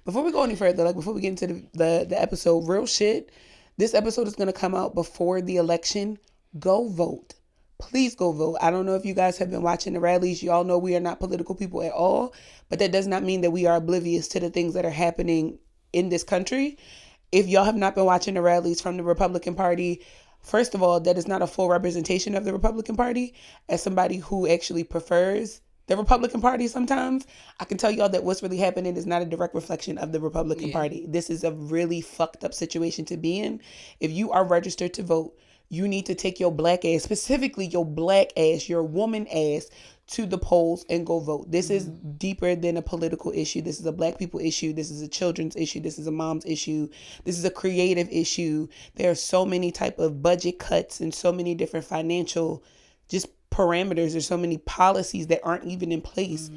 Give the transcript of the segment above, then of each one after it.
before we go any further, like before we get into the episode, real shit, this episode is going to come out before the election. Go vote. Please go vote. I don't know if you guys have been watching the rallies. Y'all know we are not political people at all, but that does not mean that we are oblivious to the things that are happening in this country. If y'all have not been watching the rallies from the Republican Party, first of all, that is not a full representation of the Republican Party. As somebody who actually prefers the Republican Party sometimes, I can tell y'all that what's really happening is not a direct reflection of the Republican Party. This is a really fucked up situation to be in. If you are registered to vote, you need to take your black ass, specifically your black ass, your woman ass, to the polls and go vote. This is deeper than a political issue. This is a black people issue. This is a children's issue. This is a mom's issue. This is a creative issue. There are so many type of budget cuts and so many different financial just parameters. There's so many policies that aren't even in place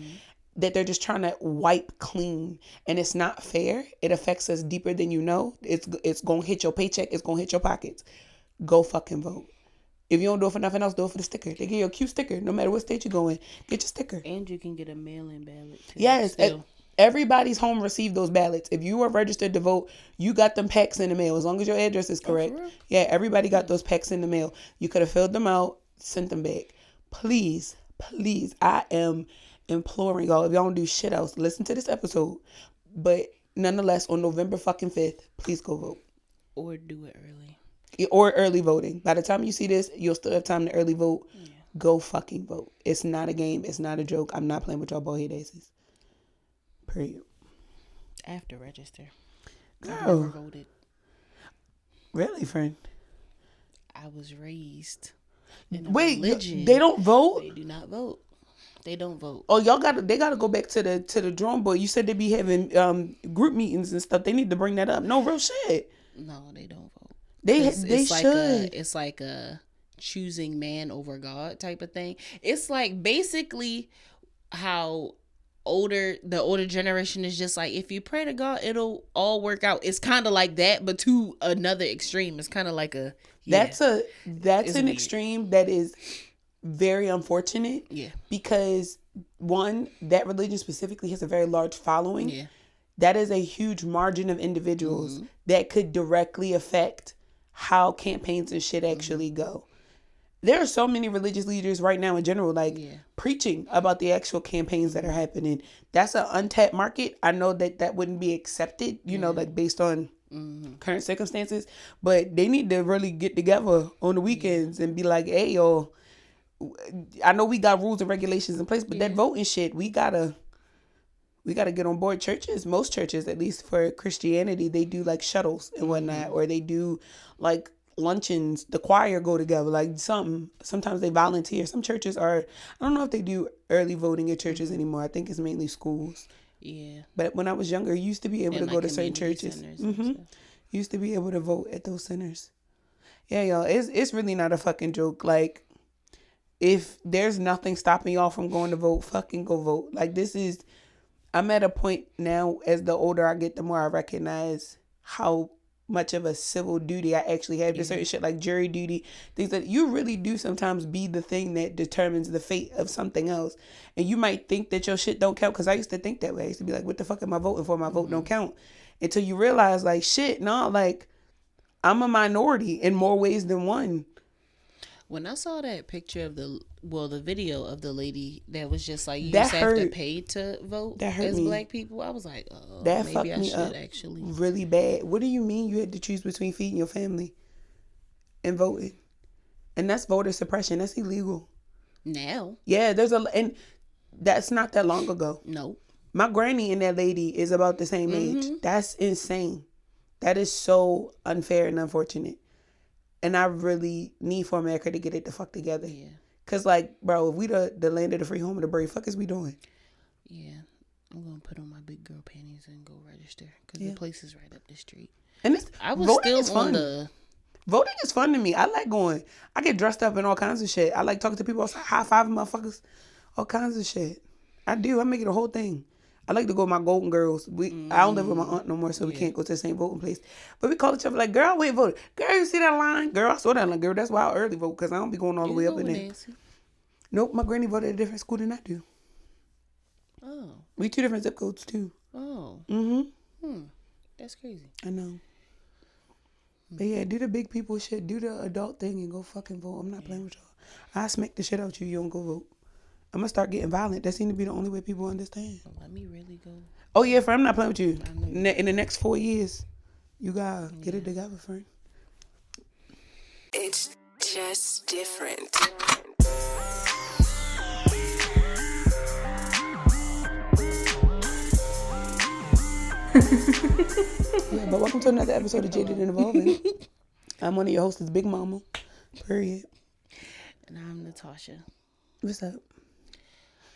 that they're just trying to wipe clean, and it's not fair. It affects us deeper than you know. It's gonna hit your paycheck. It's gonna hit your pockets. Go fucking vote. If you don't do it for nothing else, do it for the sticker. They give you a cute sticker. No matter what state you go in, get your sticker. And you can get a mail-in ballot too. Yes. Everybody's home received those ballots. If you are registered to vote, you got them packs in the mail. As long as your address is correct. Yeah, everybody got those packs in the mail. You could have filled them out, sent them back. Please, please, I am imploring y'all, if y'all don't do shit else, listen to this episode. But nonetheless, on November fucking 5th, please go vote. Or do it early. Or early voting. By the time you see this, you'll still have time to early vote. Yeah. Go fucking vote. It's not a game. It's not a joke. I'm not playing with y'all bald head asses. Period. I have to register. Girl. I never voted. Really, friend? I was raised in a Wait, religion. they don't vote? They do not vote. They don't vote. Oh, they gotta go back to the drawing board. You said they be having group meetings and stuff. They need to bring that up. No, real shit. No, they don't vote. They should. It's like a choosing man over God type of thing. It's like basically how the older generation is just like, if you pray to God, it'll all work out. It's kind of like that, but to another extreme. It's kind of like that's an weird extreme that is very unfortunate. Yeah. Because one, that religion specifically has a very large following. Yeah. That is a huge margin of individuals that could directly affect how campaigns and shit actually go. There are so many religious leaders right now in general, preaching about the actual campaigns that are happening. That's an untapped market. I know that wouldn't be accepted, you know, like based on current circumstances, but they need to really get together on the weekends and be like, hey, yo, I know we got rules and regulations in place, but that voting shit, we gotta get on board. Churches, most churches, at least for Christianity, they do like shuttles and whatnot, or they do like luncheons. The choir go together, like something. Sometimes they volunteer. Some churches I don't know if they do early voting at churches anymore. I think it's mainly schools. Yeah. But when I was younger, you used to be able to go to certain churches. Used to be able to vote at those centers. Yeah, y'all, it's really not a fucking joke. Like, if there's nothing stopping y'all from going to vote, fucking go vote. Like, I'm at a point now, as the older I get, the more I recognize how much of a civil duty I actually have to certain shit, like jury duty, things that you really do sometimes be the thing that determines the fate of something else. And you might think that your shit don't count, because I used to think that way. I used to be like, what the fuck am I voting for? My vote don't count. Until you realize, like, shit, no, like, I'm a minority in more ways than one. When I saw that picture of the video of the lady that was just like, you just have to pay to vote as black people, I was like, oh, that maybe fucked I me should up actually. Really bad. What do you mean you had to choose between feeding your family and voting? And that's voter suppression. That's illegal. Now. Yeah, and that's not that long ago. No. My granny and that lady is about the same age. That's insane. That is so unfair and unfortunate. And I really need for America to get it the fuck together. Yeah. Because, like, bro, if we the land of the free, home of the brave, fuck is we doing? Yeah. I'm going to put on my big girl panties and go register. Because the place is right up the street. And voting is fun. Voting is fun to me. I like going. I get dressed up in all kinds of shit. I like talking to people, high-fiving motherfuckers, all kinds of shit. I do. I make it a whole thing. I like to go with my Golden Girls. I don't live with my aunt no more, so we can't go to the same voting place. But we call each other like, girl, we ain't voted. Girl, you see that line? Girl, I saw that line. Girl, that's why I early vote, because I don't be going all the way up in there. Nancy. Nope, my granny voted at a different school than I do. Oh. We 2 different zip codes, too. Oh. Mm-hmm. That's crazy. I know. But yeah, do the big people shit. Do the adult thing and go fucking vote. I'm not playing with y'all. I smack the shit out you don't go vote. I'm gonna start getting violent. That seems to be the only way people understand. Let me really go. Oh yeah, friend, I'm not playing with you. In the next 4 years, you gotta get it together, friend. It's just different. Yeah, but welcome to another episode of Jaded and Evolving. I'm one of your hosts, Big Mama. Period. And I'm Natasha. What's up?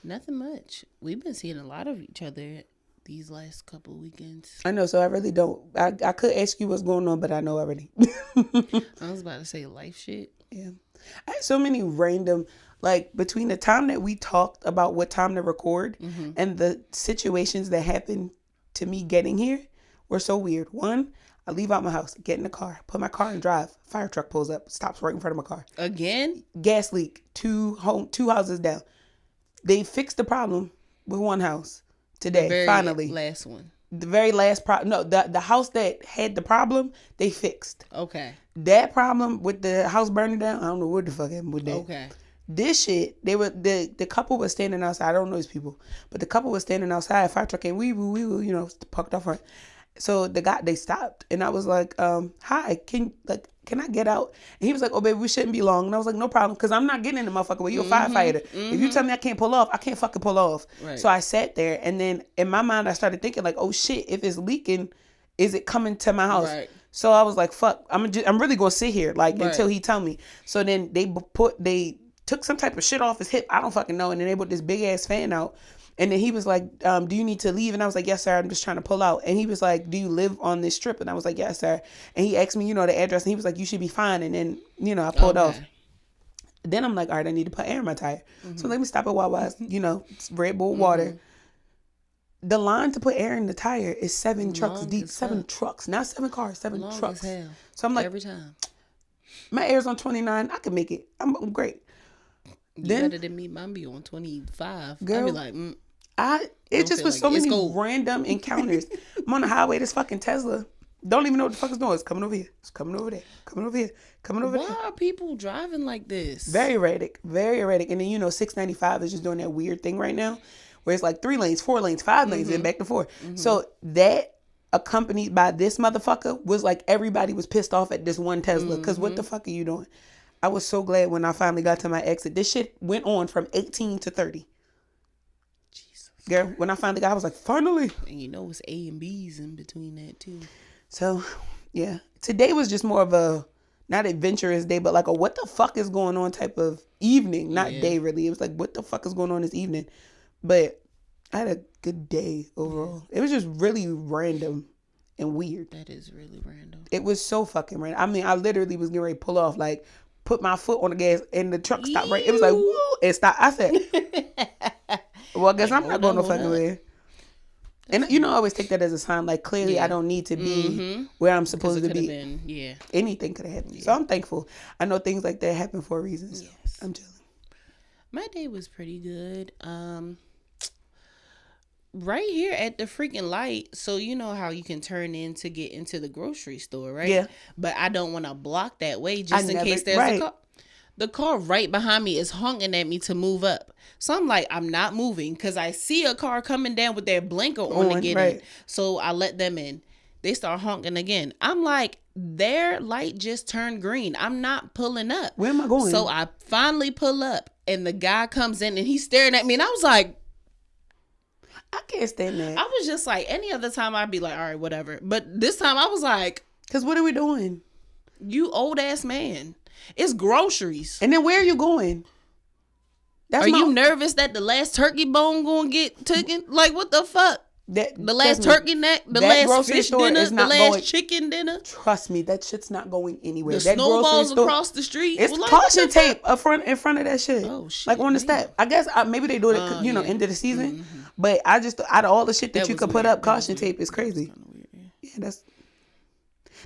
Nothing much. We've been seeing a lot of each other these last couple of weekends. I know, so I really don't. I could ask you what's going on, but I know already. I was about to say life shit. Yeah. I had so many random, like, between the time that we talked about what time to record and the situations that happened to me getting here were so weird. One, I leave out my house, get in the car, put my car in drive. Fire truck pulls up, stops right in front of my car. Again? Gas leak, two houses down. They fixed the problem with one house today, finally. Last one. The very last problem. No, the house that had the problem, they fixed. Okay. That problem with the house burning down, I don't know what the fuck happened with that. Okay. This shit, the couple was standing outside. I don't know these people, but the couple was standing outside. Fire truck came, we parked up front. So they stopped, and I was like, "Hi, can I get out?" And he was like, "Oh, baby, we shouldn't be long." And I was like, "No problem, because I'm not getting in the motherfucker with you, a firefighter. If you tell me I can't pull off, I can't fucking pull off." Right. So I sat there, and then in my mind, I started thinking like, "Oh shit, if it's leaking, is it coming to my house?" Right. So I was like, "Fuck, I'm really gonna sit here until he tell me." So then they took some type of shit off his hip. I don't fucking know. And then they put this big ass fan out. And then he was like, "Do you need to leave?" And I was like, "Yes, sir. I'm just trying to pull out." And he was like, "Do you live on this strip?" And I was like, "Yes, sir." And he asked me, the address. And he was like, "You should be fine." And then, I pulled off. Then I'm like, all right, I need to put air in my tire. So let me stop at Wawa's, it's Red Bull water. The line to put air in the tire is 7 trucks deep. 7 trucks. Not 7 cars, 7 trucks. As hell. So I'm like, every time. My air's on 29. I can make it. I'm great. Better than me. Mine be on 25. Girl, I be like, it just was so many random encounters. I'm on the highway, this fucking Tesla. Don't even know what the fuck it's doing. It's coming over here. It's coming over there. Coming over here. Coming over there. Why are people driving like this? Very erratic. Very erratic. And then, 695 is just doing that weird thing right now where it's like 3 lanes, 4 lanes, 5 lanes, and back to 4. So that accompanied by this motherfucker was like everybody was pissed off at this one Tesla. Because what the fuck are you doing? I was so glad when I finally got to my exit. This shit went on from 18 to 30. Jesus. Girl, when I finally got, I was like, finally. And it's A and B's in between that too. So, yeah. Today was just more of a, not adventurous day, but like a what the fuck is going on type of evening. Not day, really. It was like, what the fuck is going on this evening? But I had a good day overall. It was just really random and weird. That is really random. It was so fucking random. I mean, I literally was getting ready to pull off, like, put my foot on the gas and the truck stopped right. It was like, woo, it stopped. I said, well, I guess I'm not going no fucking way. And I always take that as a sign, like, clearly I don't need to be where I'm supposed to be. Anything could have happened. So I'm thankful. I know things like that happen for a reason. So I'm chilling. My day was pretty good. Right here at the freaking light, so you know how you can turn in to get into the grocery store, right? Yeah. But I don't want to block that way just in case there's a car. The car right behind me is honking at me to move up. So I'm like, I'm not moving because I see a car coming down with their blinker on to get in. So I let them in. They start honking again. I'm like, their light just turned green. I'm not pulling up. Where am I going? So I finally pull up and the guy comes in and he's staring at me and I was like, I can't stand that. I was just like, any other time I'd be like, all right, whatever. But this time I was like, because what are we doing? You old ass man. It's groceries. And then where are you going? Are you nervous that the last turkey bone gonna get taken? Like, what the fuck? The last turkey neck, the last fish dinner, the last chicken dinner. Trust me, that shit's not going anywhere. The snowballs across the street. It's caution tape in front of that shit. Oh shit! Like on the step. I guess maybe they do it, end of the season. But I just, out of all the shit that you could put up, caution tape is crazy. Yeah,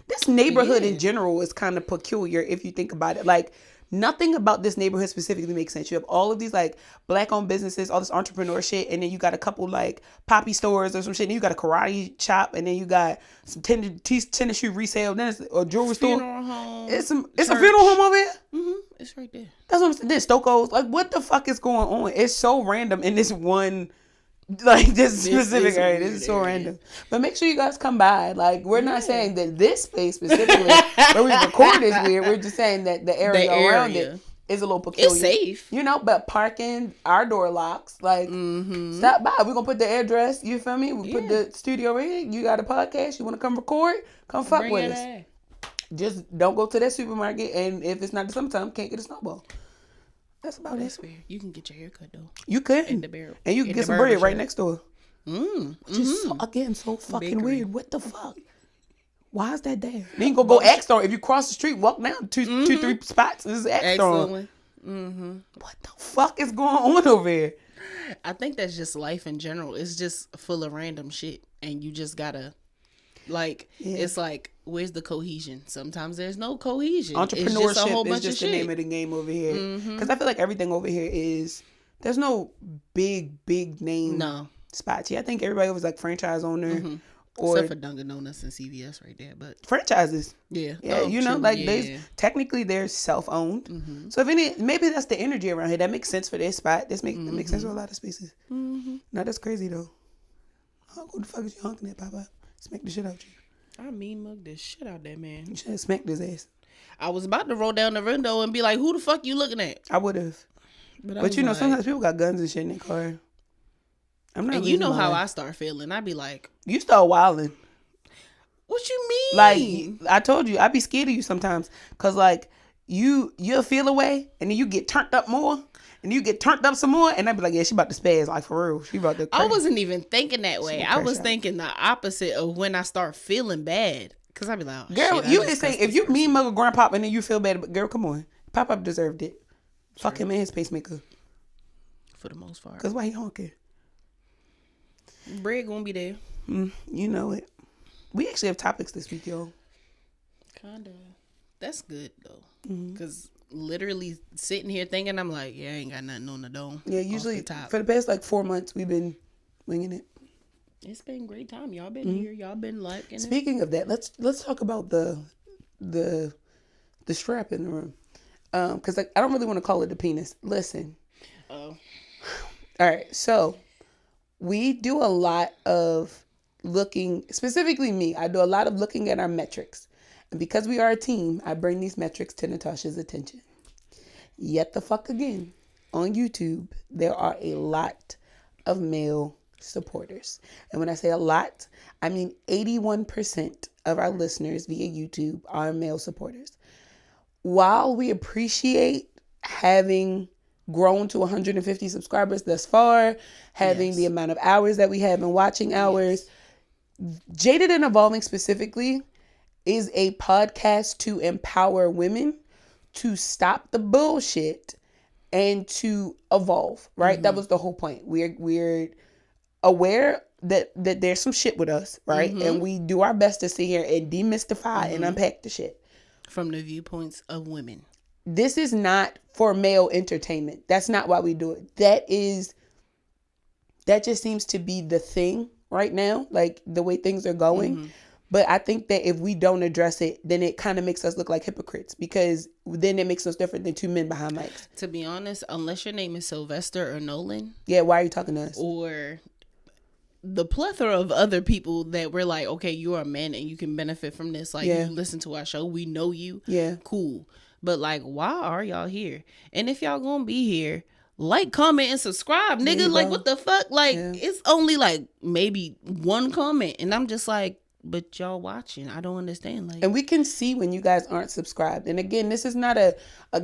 this neighborhood in general is kind of peculiar if you think about it. Like, Nothing about this neighborhood specifically makes sense. You have all of these like black owned businesses, all this entrepreneur shit, and then you got a couple like poppy stores or some shit. And you got a karate shop, and then you got some tennis shoe resale, then it's a jewelry store. Home, it's a funeral home over here. It's right there. That's what I'm saying. Then Stoko's. Like, what the fuck is going on? It's so random in this one, like this specific area. This is so random. But make sure you guys come by. Like, we're not saying that this space specifically where we record is weird. We're just saying that the area around it is a little peculiar. It's safe. You know, but parking, our door locks. Like, stop by. We're going to put the address. You feel me? We put the studio in. You got a podcast. You want to come record? Come fuck Bring with us. Just don't go to that supermarket, and if it's not the summertime, can't get a snowball. That's about it. Fair. You can get your hair cut though. You could. In the barrel. And you can get some bread right next door. Which is so fucking weird. What the fuck? Why is that there? Then you can go ask store. If you cross the street, walk down two, 3 spots. This is ask store. What the fuck is going on over here? I think that's just life in general. It's just full of random shit, and you just gotta. Like, it's like, where's the cohesion? Sometimes there's no cohesion. Entrepreneurship it's just a whole bunch is just of the shit. name of the game over here. Because I feel like everything over here is, there's no big name spots. Yeah, I think everybody was like franchise owner. Or except for Dunkin' Donuts and CVS right there. But franchises. Yeah. Yeah, you know, like technically they're self-owned. So maybe that's the energy around here. That makes sense for this spot. That makes sense for a lot of spaces. No, that's crazy though. Oh, who the fuck is you honking at, Papa? Smack the shit out you. I mean mug the shit out that man. You should have smacked his ass. I was about to roll down the window and be like, who the fuck you looking at? I would have. But you know, sometimes people got guns and shit in their car. I'm not. And you know how I start feeling. I be like, you start wilding. What you mean? Like, I told you, I be scared of you sometimes. Cause like, you'll feel away and then you get turned up more. And you get turned up some more, and I'd be like, yeah, she about to spaz, like, for real. She about to crash. I wasn't even thinking that way. I was thinking the opposite of when I start feeling bad. Because I'd be like, oh, girl, shit, you can say, if you mean mug a grandpop and then you feel bad, but girl, come on. Pop-Up deserved it. Fuck him and his pacemaker. For the most part. Because why he honking? Bread gonna be there. You know it. We actually have topics this week, yo. Kinda. That's good, though. Because literally sitting here thinking, I'm like, yeah, I ain't got nothing on the dome. Yeah, usually for the past like 4 months, we've been winging it. It's been a great time. Y'all been here. Y'all been liking it. Speaking of that, let's talk about the strap in the room. Because like, I don't really want to call it the penis. Listen. Oh. All right, so we do a lot of looking, specifically me, I do a lot of looking at our metrics. And because we are a team, I bring these metrics to Natasha's attention. Yet the fuck again, on YouTube, there are a lot of male supporters. And when I say a lot, I mean 81% of our listeners via YouTube are male supporters. While we appreciate having grown to 150 subscribers thus far, having the amount of hours that we have in watching hours, Jaded and Evolving specifically is a podcast to empower women to stop the bullshit and to evolve, right? That was the whole point. We're aware that there's some shit with us, right? And we do our best to sit here and demystify and unpack the shit. From the viewpoints of women. This is not for male entertainment. That's not why we do it. That just seems to be the thing right now, like the way things are going. But I think that if we don't address it, then it kind of makes us look like hypocrites, because then it makes us different than two men behind mics. To be honest, unless your name is Sylvester or Nolan. Yeah, why are you talking to us? Or the plethora of other people that we're like, okay, you're a man and you can benefit from this. Like, you listen to our show. We know you. Yeah. Cool. But like, why are y'all here? And if y'all gonna be here, like, comment, and subscribe, nigga. Like, what the fuck? Like, it's only like maybe one comment. And I'm just like, but y'all watching, I don't understand. Like, and we can see when you guys aren't subscribed. And again, this is not a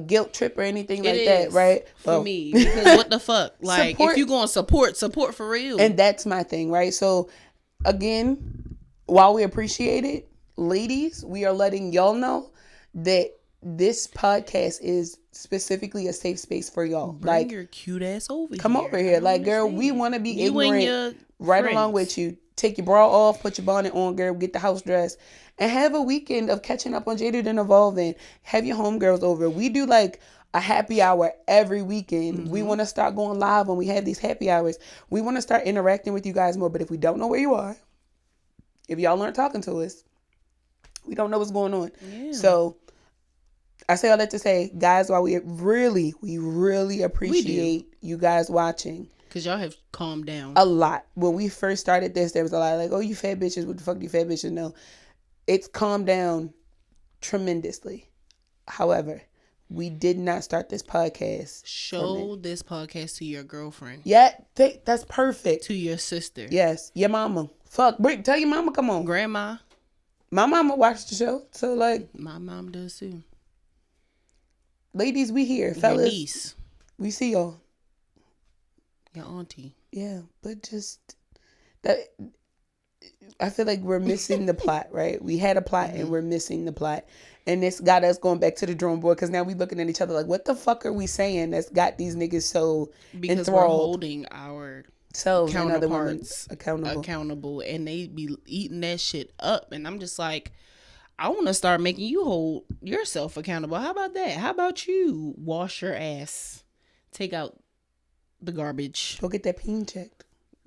guilt trip or anything like that, right? For me, because what the fuck? Like, if you going to support for real. And that's my thing, right? So again, while we appreciate it, ladies, we are letting y'all know that this podcast is specifically a safe space for y'all. Bring like, your cute ass over come here. over here. Like, girl, we want to be ignorant right along with you. take your bra off, put your bonnet on, girl, get the house dressed, and have a weekend of catching up on Jaded and Evolving. Have your homegirls over. We do like a happy hour every weekend. We want to start going live when we have these happy hours. We want to start interacting with you guys more. But if we don't know where you are, if y'all aren't talking to us, we don't know what's going on. Yeah. So I say all that to say, guys, while we really appreciate you guys watching. Because y'all have calmed down. A lot. When we first started this, there was a lot like, oh, you fat bitches. What the fuck do you fat bitches know? It's calmed down tremendously. However, we did not start this podcast. Show this podcast to your girlfriend. Yeah, that's perfect. To your sister. Yes, your mama. Fuck, tell your mama, come on. Grandma. My mama watched the show, so like. My mom does too. Ladies, we here. Fellas, your niece. We see y'all. Your auntie. Yeah, but just that. I feel like we're missing the plot, right? We had a plot and we're missing the plot. And this got us going back to the drawing board because now we looking at each other like, what the fuck are we saying that's got these niggas so because enthralled? We're holding our selves and other women accountable and they be eating that shit up. And I'm just like, I want to start making you hold yourself accountable. How about that? How about you wash your ass? Take out the garbage. Go get that peen checked.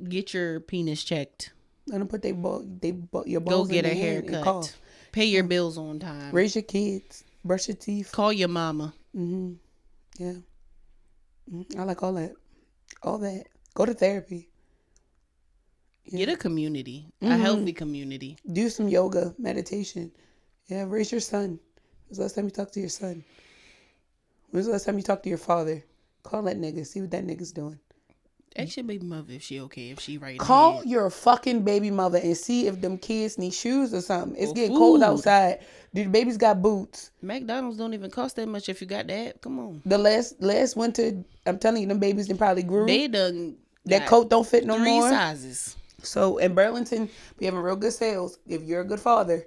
Get your penis checked. Let them put your balls Go get in a their haircut. Pay your bills on time. Raise your kids. Brush your teeth. Call your mama. Mm-hmm. Yeah. I like all that. All that. Go to therapy. Yeah. Get a community. A healthy community. Do some yoga, meditation. Yeah, raise your son. When's the last time you talked to your son? When's the last time you talked to your father? Call that nigga. See what that nigga's doing. Ask your baby mother if she okay, if she right. Call your fucking baby mother and see if them kids need shoes or something. It's getting cold outside. Do the babies got boots? McDonald's don't even cost that much if you got that. Come on. The last winter, I'm telling you, them babies done probably grew. They done. That coat don't fit no 3 more. 3 sizes. So in Burlington, we having real good sales. If you're a good father,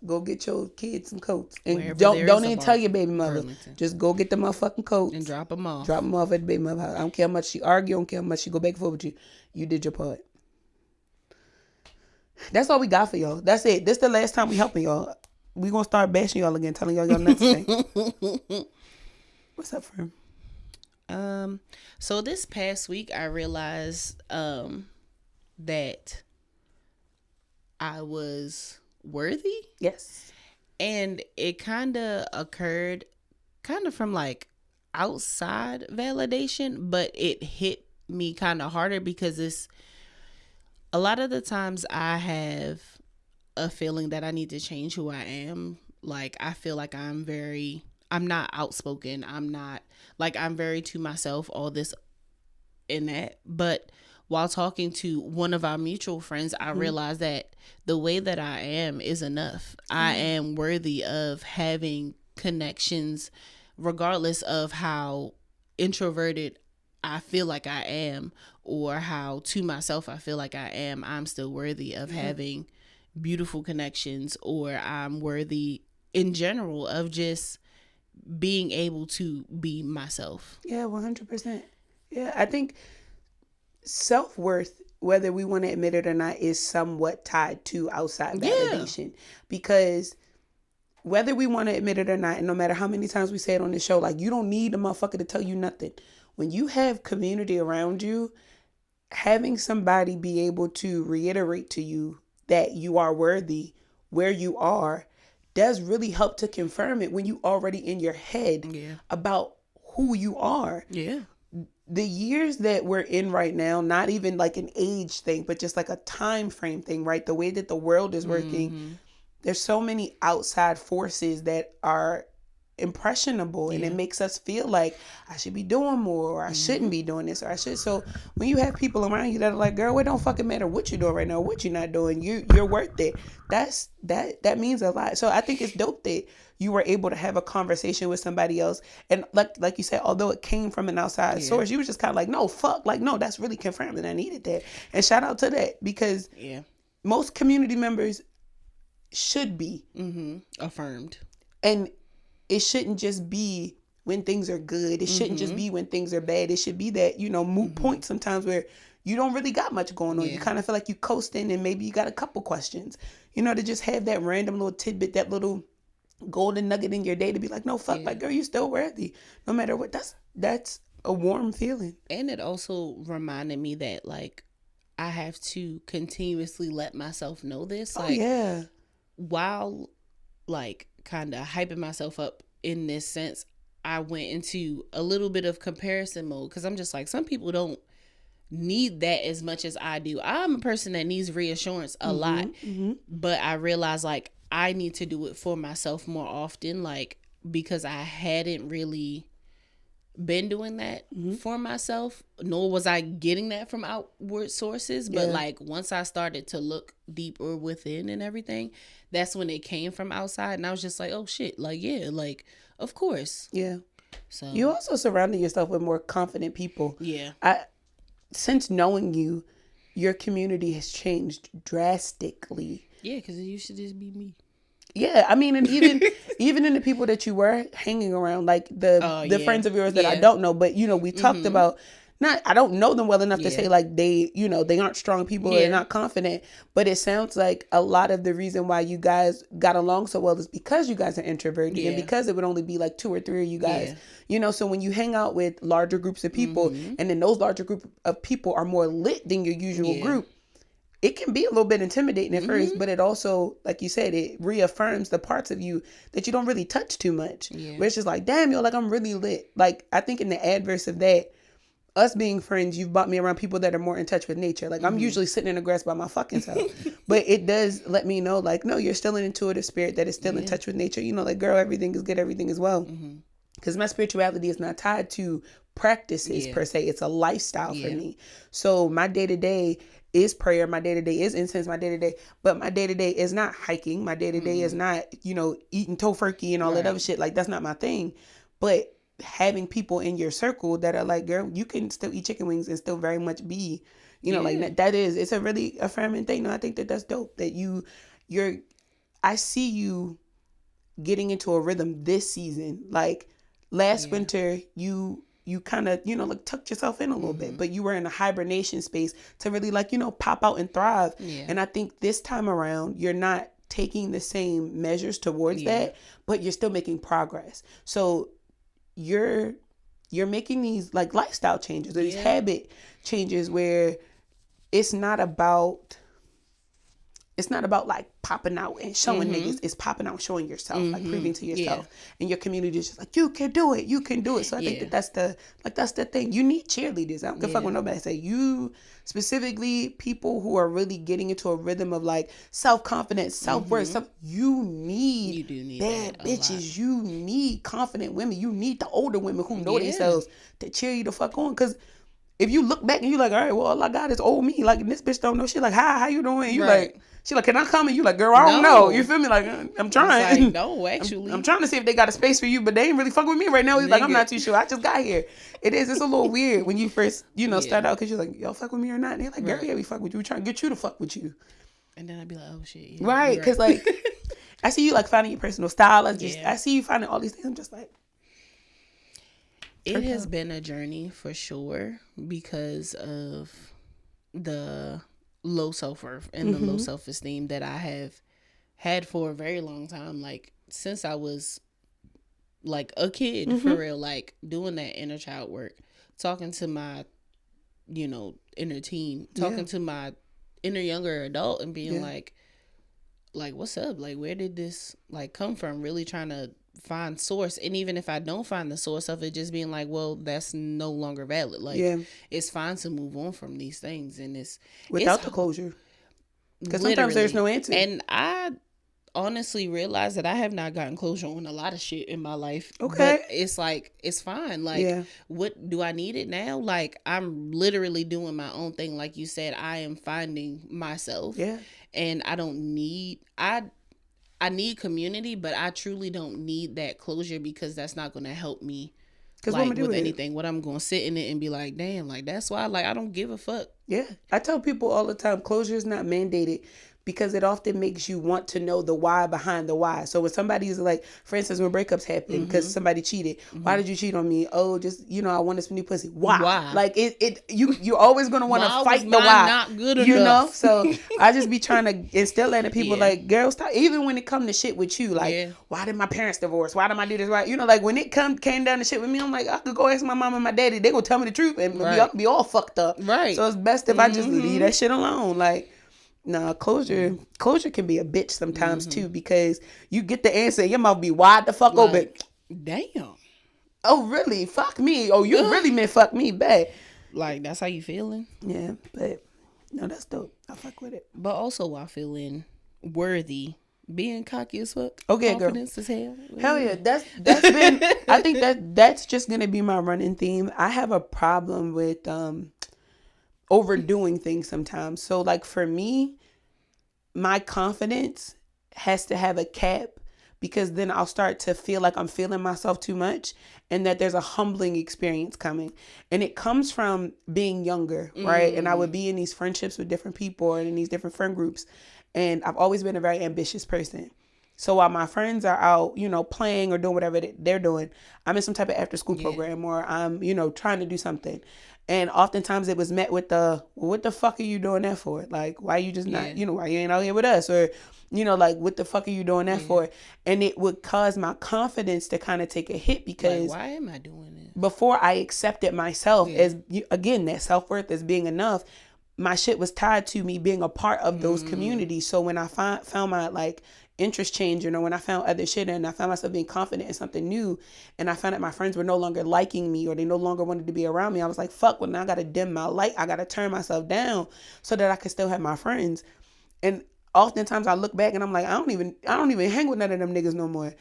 go get your kids some coats. And Wherever don't even tell your baby mother. Burlington. Just go get the motherfucking coats. And drop them off. Drop them off at the baby mother house. I don't care how much she argue. I don't care how much she go back and forth with you. You did your part. That's all we got for y'all. That's it. This the last time we helping y'all. We gonna start bashing y'all again, telling y'all not to say. What's up, friend? So this past week I realized that I was worthy. Yes. And it kind of occurred from like outside validation, but it hit me kind of harder because it's a lot of the times I have a feeling that I need to change who I am. Like I feel like I'm not outspoken. I'm very to myself, all this and that. But while talking to one of our mutual friends, I realized that the way that I am is enough. I am worthy of having connections, regardless of how introverted I feel like I am or how to myself I feel like I am. I'm still worthy of having beautiful connections, or I'm worthy in general of just being able to be myself. Yeah, 100%. Yeah, I think self-worth, whether we want to admit it or not, is somewhat tied to outside validation. Because whether we want to admit it or not, and no matter how many times we say it on this show, like, you don't need a motherfucker to tell you nothing. When you have community around you, having somebody be able to reiterate to you that you are worthy where you are does really help to confirm it when you already in your head about who you are. Yeah. The years that we're in right now, not even like an age thing, but just like a time frame thing, right? The way that the world is working, there's so many outside forces that are impressionable, and it makes us feel like I should be doing more, or I shouldn't be doing this, or I should. So when you have people around you that are like, girl, it don't fucking matter what you're doing right now, what you're not doing, you're worth it. That means a lot. So I think it's dope that you were able to have a conversation with somebody else, and like you said, although it came from an outside source, you was just kind of like, no, fuck, like, no, that's really confirming I needed that. And shout out to that, because most community members should be affirmed, and it shouldn't just be when things are good. It shouldn't just be when things are bad. It should be that, moot point sometimes where you don't really got much going on. Yeah. You kind of feel like you coasting and maybe you got a couple questions. You know, to just have that random little tidbit, that little golden nugget in your day to be like, no, fuck, Yeah. like, girl, you still worthy. No matter what. That's a warm feeling. And it also reminded me that, like, I have to continuously let myself know this. Like, Yeah. while, like, kind of hyping myself up in this sense, I went into a little bit of comparison mode because I'm just like, some people don't need that as much as I do. I'm a person that needs reassurance a lot, but I realize, like, I need to do it for myself more often, like, because I hadn't really been doing that for myself, nor was I getting that from outward sources. But like, once I started to look deeper within and everything, that's when it came from outside, and I was just like, oh shit, like, yeah, like, of course. Yeah. So You also surrounded yourself with more confident people. yeah. Since knowing you, your community has changed drastically. Yeah, because it used to just be me. Yeah, I mean, and even in the people that you were hanging around, like the friends of yours that I don't know, but you know, we talked about, not, I don't know them well enough to say like they, you know, they aren't strong people, they're not confident, but it sounds like a lot of the reason why you guys got along so well is because you guys are introverted and because it would only be like 2 or 3 of you guys, you know, so when you hang out with larger groups of people and then those larger group of people are more lit than your usual group, it can be a little bit intimidating at first, but it also, like you said, it reaffirms the parts of you that you don't really touch too much. Where it's just like, damn, yo, like, I'm really lit. Like, I think in the adverse of that, us being friends, you've brought me around people that are more in touch with nature. Like, I'm usually sitting in the grass by my fucking self. But it does let me know, like, no, you're still an intuitive spirit that is still in touch with nature. You know, like, girl, everything is good, everything is well. Because my spirituality is not tied to practices per se. It's a lifestyle for me. So my day-to-day is prayer, my day-to-day is incense, my day-to-day, but my day-to-day is not hiking, my day-to-day is not, you know, eating tofurkey and all that other shit. Like, that's not my thing. But having people in your circle that are like, girl, you can still eat chicken wings and still very much be, you know, like, that is, it's a really affirming thing. No, I think that that's dope, that I see you getting into a rhythm this season. Like, last winter, you kind of, you know, like, tucked yourself in a little bit, but you were in a hibernation space to really, like, you know, pop out and thrive. And I think this time around, you're not taking the same measures towards that, but you're still making progress. So you're making these, like, lifestyle changes or these habit changes where it's not about like popping out and showing niggas. It's popping out, showing yourself, like, proving to yourself. And your community is just like, you can do it. You can do it. So I think that's the thing. You need cheerleaders. I don't give a fuck what nobody say. You, specifically people who are really getting into a rhythm of, like, self-confidence, self-worth. You need bad bitches. You need confident women. You need the older women who know themselves to cheer you the fuck on. Because if you look back and you like, all right, well, all I got is old me. Like, this bitch don't know shit. Like, how you doing? You like, she like, can I come? And you like, girl, I don't know. You feel me? Like, I'm trying. Like, no, actually. I'm trying to see if they got a space for you, but they ain't really fucking with me right now. He's like, I'm not too sure. I just got here. It's a little weird when you first, you know, start out, because you're like, y'all fuck with me or not? And they're like, girl, yeah, we fuck with you. We trying to get you to fuck with you. And then I'd be like, oh shit. Yeah, right. Because like, I see you like finding your personal style. I see you finding all these things. I'm just like, it has been a journey for sure because of the low self-worth and the low self-esteem that I have had for a very long time. Like, since I was like a kid, for real, like, doing that inner child work, talking to my, you know, inner teen, talking to my inner younger adult and being like, what's up? Like, where did this, like, come from? Really trying to find source. And even if I don't find the source of it, just being like, well, that's no longer valid. Like, it's fine to move on from these things. And it's without the closure, because sometimes there's no answer. And I honestly realized that I have not gotten closure on a lot of shit in my life. Okay. But it's like, it's fine. Like, what do I need it now? Like, I'm literally doing my own thing. Like you said, I am finding myself. Yeah. And I don't need, I need community, but I truly don't need that closure, because that's not going to help me, like, with anything. What I'm going to sit in it and be like, damn, like, that's why, like, I don't give a fuck. Yeah. I tell people all the time, closure is not mandated, because it often makes you want to know the why behind the why. So when somebody's like, for instance, when breakups happen because somebody cheated, why did you cheat on me? Oh, just, I wanted some new pussy. Why? Like you're always gonna want to fight the why. Not good enough. So I just be trying to instill that in people, like, girls, stop. Even when it come to shit with you, like, why did my parents divorce? Why did I do this? Right? Like when it came down to shit with me, I'm like, I could go ask my mom and my daddy. They gonna tell me the truth, and be all fucked up. Right. So it's best if I just leave that shit alone. Like, no, closure can be a bitch sometimes too, because you get the answer, your mouth be wide the fuck open. Damn. Oh really? Fuck me. Oh, you really meant fuck me back. Like, that's how you feeling? Yeah, but no, that's dope. I fuck with it. But also while feeling worthy, being cocky as fuck. Okay, confidence as hell. Hell yeah. That's been I think that's just gonna be my running theme. I have a problem with overdoing things sometimes. So like for me, my confidence has to have a cap, because then I'll start to feel like I'm feeling myself too much, and that there's a humbling experience coming. And it comes from being younger, right? And I would be in these friendships with different people and in these different friend groups. And I've always been a very ambitious person. So while my friends are out, playing or doing whatever they're doing, I'm in some type of after school program, or I'm, trying to do something. And oftentimes it was met with what the fuck are you doing that for? Like, why you just not, why you ain't out here with us? Or, like, what the fuck are you doing that for? And it would cause my confidence to kind of take a hit, because like, why am I doing this? Before I accepted myself as, again, that self-worth as being enough, my shit was tied to me being a part of those communities. So when I found my, like, interest changing, or when I found other shit and I found myself being confident in something new, and I found that my friends were no longer liking me, or they no longer wanted to be around me, I was like, fuck, well, now I gotta dim my light. I gotta turn myself down so that I can still have my friends. And oftentimes I look back and I'm like, I don't even hang with none of them niggas no more.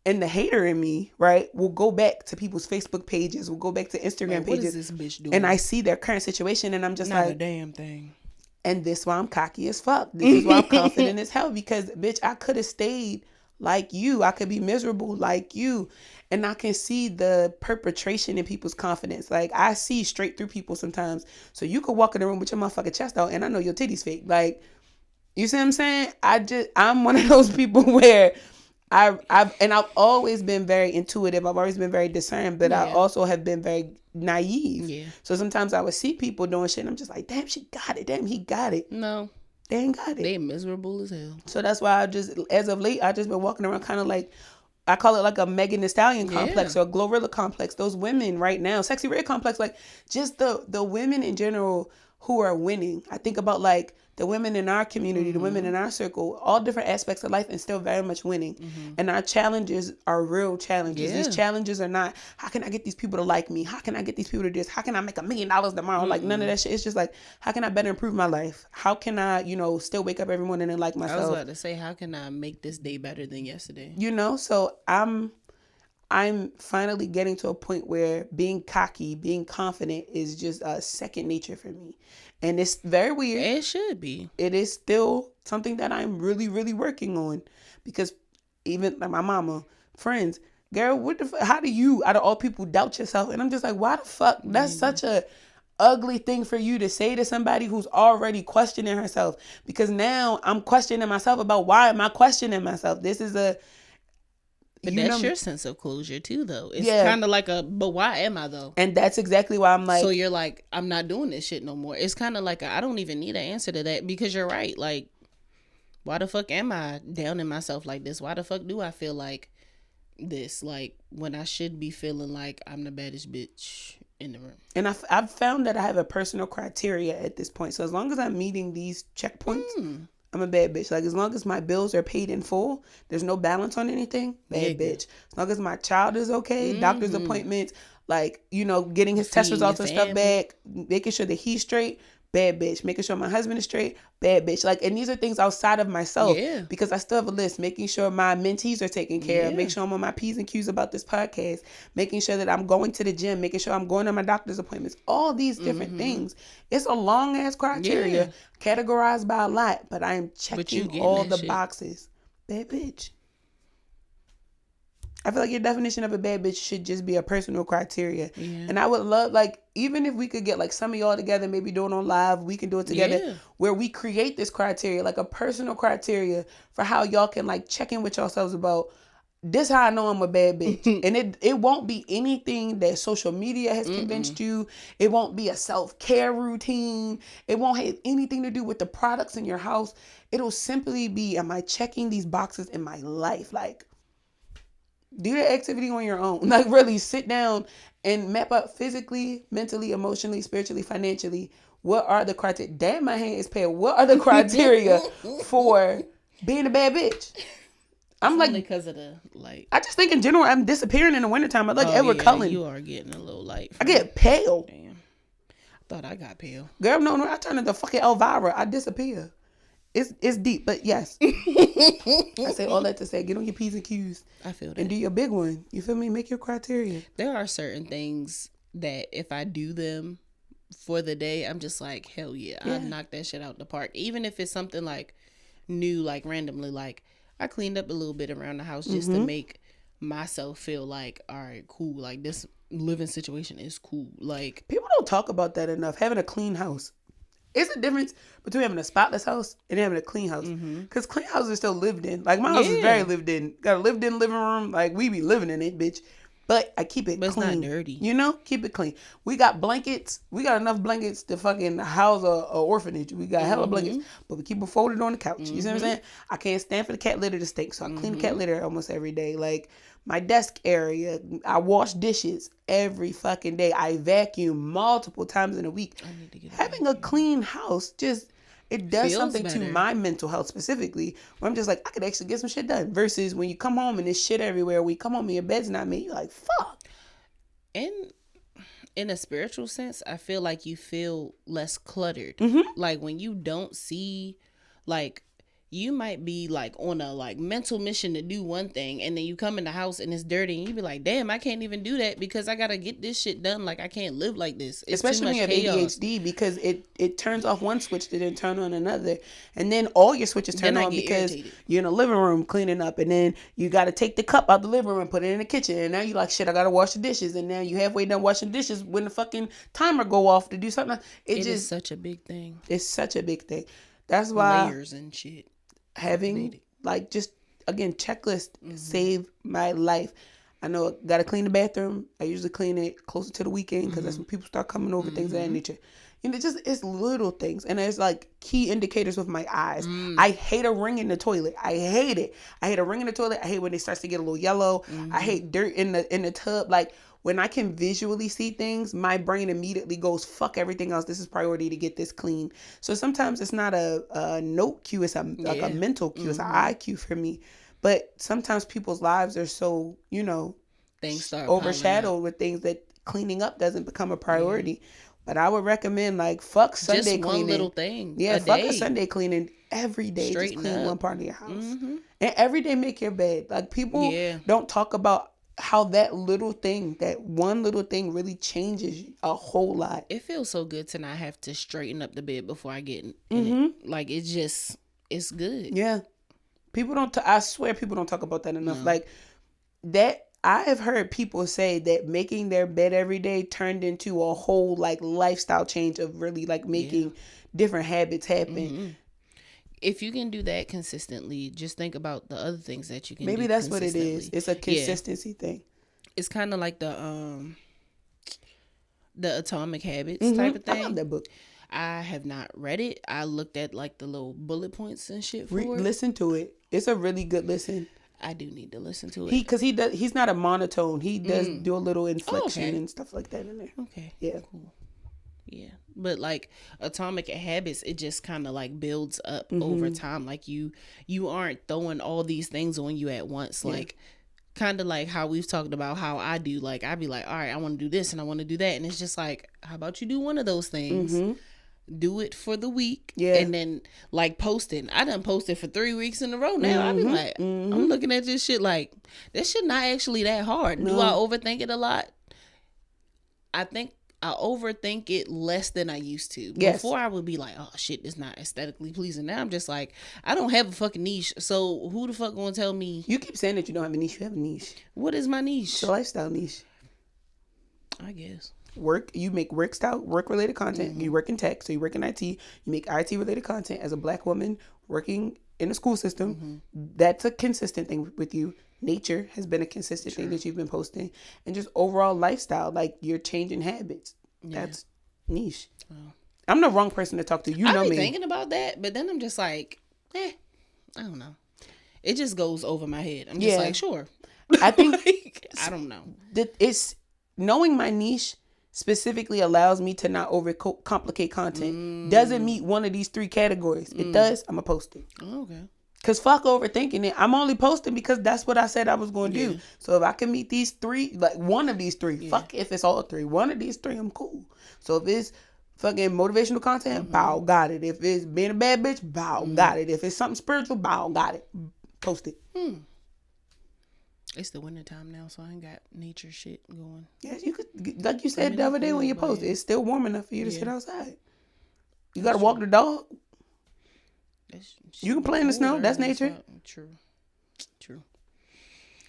And the hater in me, right, will go back to people's Facebook pages, will go back to Instagram pages. What is this bitch doing? And I see their current situation, and I'm just not like, a damn thing. And this is why I'm cocky as fuck. This is why I'm confident as hell, because, bitch, I could have stayed like you. I could be miserable like you. And I can see the perpetration in people's confidence. Like, I see straight through people sometimes. So you could walk in the room with your motherfucking chest out, and I know your titties fake. Like, you see what I'm saying? I'm one of those people where I've always been very intuitive. I've always been very discerning, but I also have been very naive. Yeah. So sometimes I would see people doing shit and I'm just like, damn, she got it. Damn, he got it. No. They ain't got it. They miserable as hell. So that's why as of late, I just been walking around kind of like, I call it like a Megan Thee Stallion complex, or a Glorilla complex. Those women right now, Sexy Red complex, like just the women in general who are winning. I think about like the women in our community, the women in our circle, all different aspects of life, and still very much winning. And our challenges are real challenges. Yeah. These challenges are not, how can I get these people to like me? How can I get these people to do this? How can I make $1 million tomorrow? Like none of that shit. It's just like, how can I better improve my life? How can I, still wake up every morning and like myself? I was about to say, how can I make this day better than yesterday? So I'm finally getting to a point where being cocky, being confident is just second nature for me. And it's very weird. It should be. It is still something that I'm really, really working on, because even like my mama, friends, girl, how do you, out of all people, doubt yourself? And I'm just like, why the fuck? That's such a ugly thing for you to say to somebody who's already questioning herself, because now I'm questioning myself about why am I questioning myself? This is But that's your sense of closure too, though. It's kind of like but why am I though? And that's exactly why I'm like. So you're like, I'm not doing this shit no more. It's kind of like I don't even need an answer to that, because you're right. Like, why the fuck am I downing myself like this? Why the fuck do I feel like this? Like, when I should be feeling like I'm the baddest bitch in the room. And I've found that I have a personal criteria at this point. So as long as I'm meeting these checkpoints, I'm a bad bitch. Like, as long as my bills are paid in full, there's no balance on anything, bad bitch. As long as my child is okay, doctor's appointments, like, getting his test results and stuff back, making sure that he's straight, bad bitch. Making sure my husband is straight, bad bitch. Like, and these are things outside of myself, because I still have a list. Making sure my mentees are taken care of, make sure I'm on my P's and Q's about this podcast, making sure that I'm going to the gym, making sure I'm going to my doctor's appointments, all these different things. It's a long ass criteria, categorized by a lot, but I am checking all the boxes. Bad bitch. I feel like your definition of a bad bitch should just be a personal criteria. Yeah. And I would love, like, even if we could get like some of y'all together, maybe do it on live, we can do it together, Yeah. where we create this criteria, like a personal criteria for how y'all can like check in with yourselves about this how I know I'm a bad bitch. And it won't be anything that social media has convinced you. It won't be a self-care routine. It won't have anything to do with the products in your house. It'll simply be, am I checking these boxes in my life? Like, do the activity on your own. Like, really sit down and map out physically, mentally, emotionally, spiritually, financially. What are the criteria? Damn, my hand is pale. What are the criteria for being a bad bitch? I'm Only like, because of the light. I just think in general, I'm disappearing in the wintertime. I like Edward Cullen. You are getting a little light. I get pale. Damn. I thought I got pale. Girl, no, I turn into fucking Elvira. I disappear. It's deep, but yes. I say all that to say, get on your P's and Q's. I feel that. And do your big one. You feel me? Make your criteria. There are certain things that if I do them for the day, I'm just like, hell yeah. I knocked that shit out the park. Even if it's something like new, like randomly, like I cleaned up a little bit around the house just to make myself feel like, all right, cool. Like this living situation is cool. Like, people don't talk about that enough. Having a clean house. It's a difference between having a spotless house and having a clean house. Because clean houses are still lived in. Like, my house is very lived in. Got a lived in living room. Like, we be living in it, bitch. But I keep it but clean. it's not dirty. You know? Keep it clean. We got blankets. We got enough blankets to fucking house a orphanage. We got hella blankets. But we keep them folded on the couch. You see what I'm saying? I can't stand for the cat litter to stink. So I clean the cat litter almost every day. Like, my desk area, I wash dishes every fucking day. I vacuum multiple times in a week. Having a clean house just, it does Feels something better. to my mental health specifically, where I'm just like, I could actually get some shit done. Versus when you come home and there's shit everywhere, when you come home and your bed's not made, you're like, fuck. And in a spiritual sense, I feel like you feel less cluttered. Like when you don't see, like, you might be like on a like mental mission to do one thing, and then you come in the house and it's dirty, and you be like, damn, I can't even do that because I gotta get this shit done. Like, I can't live like this. It's Especially when you have chaos. ADHD, because it turns off one switch to then turn on another, and then all your switches turn Then I on get because irritated. you're in the living room cleaning up, and then you got to take the cup out the living room and put it in the kitchen, and now you like, shit, I gotta wash the dishes, and now you halfway done washing dishes when the fucking timer go off to do something. It just is such a big thing. it's such a big thing. That's why Layers and shit. having like just again checklist save my life. I know I gotta clean the bathroom. I usually clean it closer to the weekend because that's when people start coming over, things of that nature. You know, it's little things, and there's like key indicators with my eyes. I hate a ring in the toilet. I hate it. I hate a ring in the toilet. I hate when it starts to get a little yellow. I hate dirt in the tub. Like, when I can visually see things, my brain immediately goes, fuck everything else. This is priority to get this clean. So sometimes it's not a note cue. It's like a mental cue. It's an eye cue for me. But sometimes people's lives are so, you know, Things start overshadowed with things that cleaning up doesn't become a priority. But I would recommend, like, fuck Sunday just cleaning. one little thing. Yeah, a fuck day. a Sunday cleaning every day. Straighten just clean up. one part of your house. And every day make your bed. Like, people Yeah. don't talk about how that one little thing really changes a whole lot. It feels so good to not have to straighten up the bed before I get in it. Like, it's good. Yeah. People don't, I swear people don't talk about that enough. Like, that, I have heard people say that making their bed every day turned into a whole, like, lifestyle change of really, like, making different habits happen. If you can do that consistently, just think about the other things that you can Maybe do that's what it is. consistently. It's a consistency thing. It's kind of like the Atomic Habits type of I thing. love that book. I have not read it. I looked at like the little bullet points and shit for it. Listen to it. It's a really good listen. I do need to listen to it. Because he's not a monotone. He does do a little inflection okay. and stuff like that in there. Okay. Yeah. Cool. Yeah. But like Atomic Habits, it just kind of like builds up over time. Like you aren't throwing all these things on you at once. Like kind of like how we've talked about how I do. Like I'd be like, all right, I want to do this and I want to do that. And it's just like, how about you do one of those things? Do it for the week. Yeah. And then like posting. I done posted for 3 weeks in a row now. I be like, I'm looking at this shit like, this shit not actually that hard. Do I overthink it a lot? I think I overthink it less than I used to. Yes. Before I would be like, oh shit, it's not aesthetically pleasing. Now I'm just like, I don't have a fucking niche. So who the fuck gonna tell me? You keep saying that you don't have a niche. You have a niche. What is my niche? It's a lifestyle niche. I guess. You make work related content. You work in tech, so you work in IT. You make IT related content as a Black woman working in the school system. That's a consistent thing with you. Nature has been a consistent thing that you've been posting, and just overall lifestyle, like you're changing habits. That's niche. I'm the wrong person to talk to. You know I be me. thinking about that, but then I'm just like, I don't know. It just goes over my head. I'm just like, sure. I think like, I don't know. It's knowing my niche specifically allows me to not overcomplicate content. Doesn't meet one of these 3 categories. It does, I'm gonna post it. Oh, okay. Cause fuck overthinking it. I'm only posting because that's what I said I was going to do. So if I can meet these 3, like one of these 3, fuck if it's all 3. One of these 3, I'm cool. So if it's fucking motivational content, bow, got it. If it's being a bad bitch, bow, got it. If it's something spiritual, bow, got it. Post it. It's the winter time now, so I ain't got nature shit going. Yeah, you could, like you said the other day when you posted, it's still warm enough for you to sit outside. You gotta walk the dog. You can play in the snow. That's nature. True.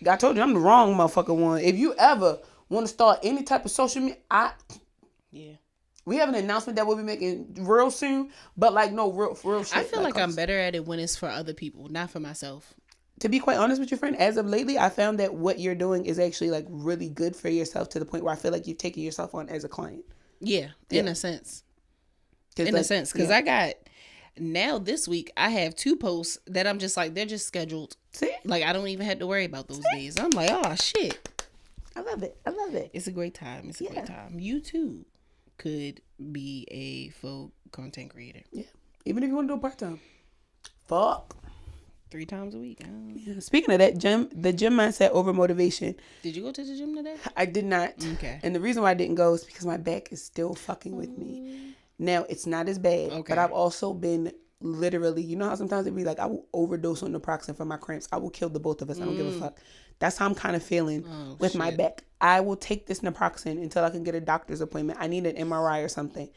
I told you I'm the wrong motherfucker one. If you ever want to start any type of social media, we have an announcement that we'll be making real soon. But like no real shit. I feel like I'm better at it when it's for other people, not for myself. To be quite honest with you, friend, as of lately, I found that what you're doing is actually like really good for yourself to the point where I feel like you've taken yourself on as a client. Yeah, in a sense. Because I got now this week I have 2 posts that I'm just like they're just scheduled. See? Like I don't even have to worry about those days. I'm like, oh shit. I love it. It's a great time. It's a great time. You too could be a full content creator. Yeah. Even if you want to do it part-time. Fuck. 3 times a week. Yeah. Speaking of that, the gym mindset over motivation. Did you go to the gym today? I did not. Okay. And the reason why I didn't go is because my back is still fucking with me. Now, it's not as bad, but I've also been literally, you know how sometimes it'd be like, I will overdose on naproxen for my cramps. I will kill the both of us. I don't give a fuck. That's how I'm kind of feeling with my back. I will take this naproxen until I can get a doctor's appointment. I need an MRI or something.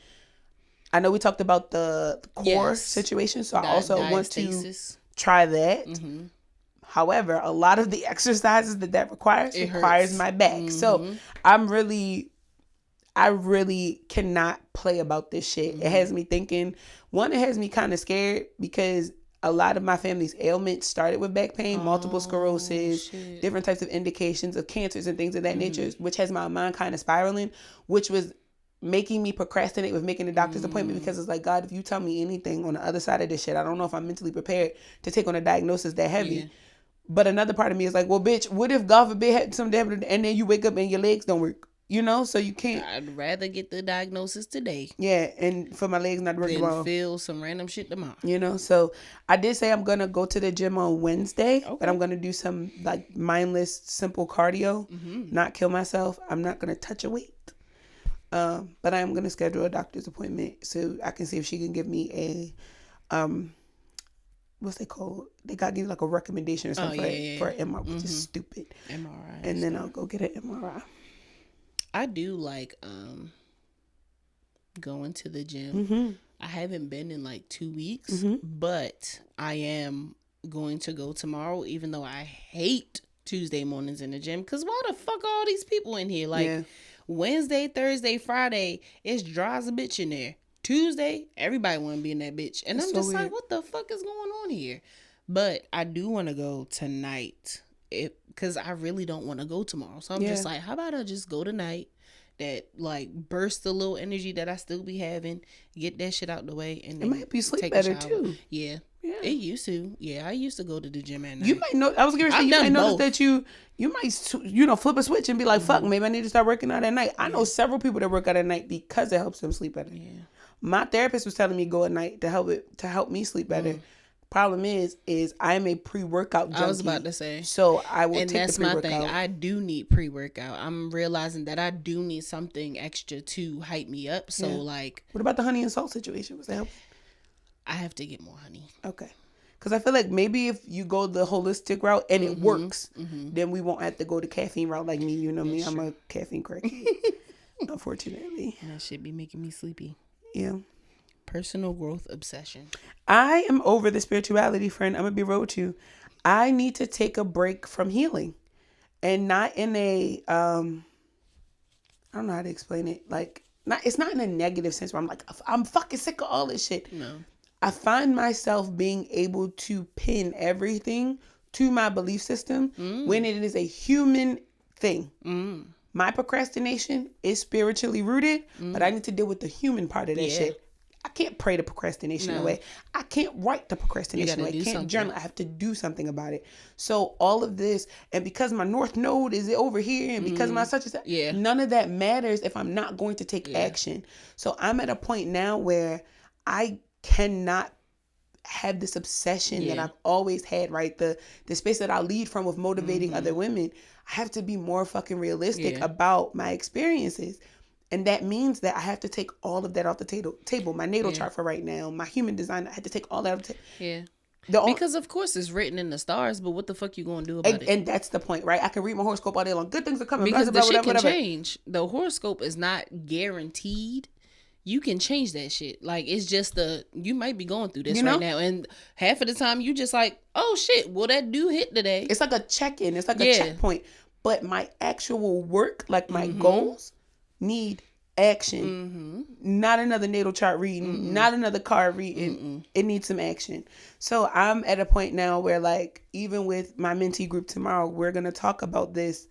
I know we talked about the core situation, so I also want to try that. However, a lot of the exercises that requires my back. So I really cannot play about this shit. It has me thinking, it has me kind of scared because a lot of my family's ailments started with back pain, multiple sclerosis, different types of indications of cancers and things of that nature, which has my mind kind of spiraling, which was making me procrastinate with making a doctor's appointment because it's like, God, if you tell me anything on the other side of this shit, I don't know if I'm mentally prepared to take on a diagnosis that heavy. But another part of me is like, well, bitch, what if God forbid had something happen and then you wake up and your legs don't work? You know, so you can't. I'd rather get the diagnosis today. Yeah, and for my legs not working well. Feel some random shit tomorrow. You know, so I did say I'm going to go to the gym on Wednesday, but I'm going to do some like mindless, simple cardio, not kill myself. I'm not going to touch a weight. But I am going to schedule a doctor's appointment so I can see if she can give me a, what's they called? They got to give you like a recommendation or something for an MRI, which is stupid. MRI. And then I'll go get an MRI. I do like going to the gym. I haven't been in like 2 weeks, but I am going to go tomorrow, even though I hate Tuesday mornings in the gym. Because why the fuck are all these people in here? Like Wednesday, Thursday, Friday, it's dry as a bitch in there. Tuesday, everybody want to be in that bitch. And I'm just like, what the fuck is going on here? But I do want to go tonight. Because I really don't want to go tomorrow. So I'm just like, how about I just go tonight? That like burst the little energy that I still be having, get that shit out the way, and then it might help you sleep better too. Yeah, it used to. Yeah, I used to go to the gym at night. You might know. I was gonna say you might notice that you might flip a switch and be like, fuck, maybe I need to start working out at night. I know several people that work out at night because it helps them sleep better. Yeah, my therapist was telling me go at night to help me sleep better. Problem is I'm a pre-workout junkie. I was about to say. So I will take the pre-workout. And that's my thing. I do need pre-workout. I'm realizing that I do need something extra to hype me up. So like. What about the honey and salt situation? Was that help? I have to get more honey. Okay. Because I feel like maybe if you go the holistic route and it works, then we won't have to go the caffeine route like me. You know me. I'm a caffeine crackhead. unfortunately. And that shit be making me sleepy. Yeah. Personal growth obsession. I am over the spirituality, friend. I'm going to be real with you. I need to take a break from healing. And not in a, I don't know how to explain it. Like, it's not in a negative sense where I'm like, I'm fucking sick of all this shit. No. I find myself being able to pin everything to my belief system when it is a human thing. My procrastination is spiritually rooted, but I need to deal with the human part of that shit. I can't pray the procrastination away. I can't write the procrastination away. I can't journal. I have to do something about it. So all of this, and because my north node is over here, and because my such and such, none of that matters if I'm not going to take action. So I'm at a point now where I cannot have this obsession that I've always had, right? The space that I lead from with motivating other women. I have to be more fucking realistic about my experiences. And that means that I have to take all of that off the table. My natal chart for right now, my human design, I had to take all that off the table. Yeah. Because of course it's written in the stars, but what the fuck you gonna do about it? And that's the point, right? I can read my horoscope all day long. Good things are coming. Because the shit can change. The horoscope is not guaranteed. You can change that shit. Like, it's just you might be going through this right now. And half of the time you just like, oh shit, will that do hit today? It's like a check-in. It's like a checkpoint. But my actual work, like my goals, need action. Not another natal chart reading, not another card reading. It needs some action. So I'm at a point now where, like, even with my mentee group tomorrow, we're going to talk about this.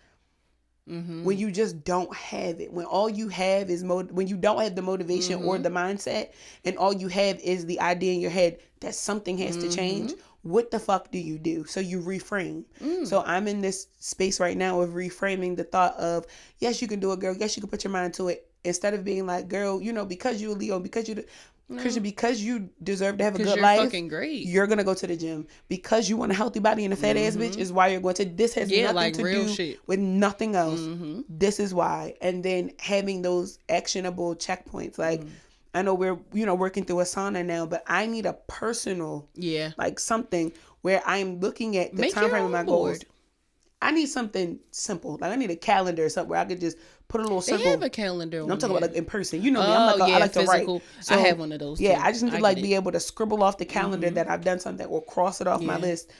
When you just don't have it, when all you have is when you don't have the motivation or the mindset, and all you have is the idea in your head that something has to change, what the fuck do you do? So you reframe. So I'm in this space right now of reframing the thought of, yes, you can do it, girl. Yes, you can put your mind to it. Instead of being like, girl, because you a Leo, because you deserve to have a good life, fucking great. You're gonna go to the gym. Because you want a healthy body and a fat ass bitch is why you're going to. This has nothing to do with nothing else. This is why. And then having those actionable checkpoints, like I know we're working through Asana now, but I need a personal like something where I'm looking at the time frame of my goals. I need something simple. Like I need a calendar or something where I could just put a little circle. They have a calendar. I'm talking about like in person. You know me. I'm like I like physical. to write. So, I have one of those. Yeah, I just need to be able to scribble off the calendar that I've done something or cross it off my list.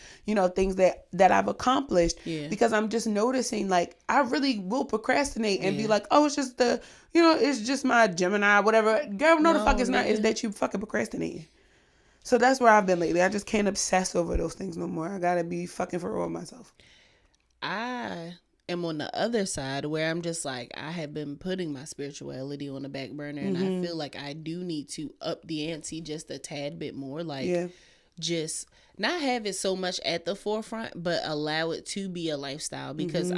Things that I've accomplished. Yeah. Because I'm just noticing like I really will procrastinate and be like, oh, it's just it's just my Gemini, whatever. Girl, no, the fuck it's not. It's that you fucking procrastinating. So that's where I've been lately. I just can't obsess over those things no more. I gotta be fucking for real with myself. I am on the other side where I'm just like, I have been putting my spirituality on the back burner, and I feel like I do need to up the ante just a tad bit more. Like, just not have it so much at the forefront, but allow it to be a lifestyle, because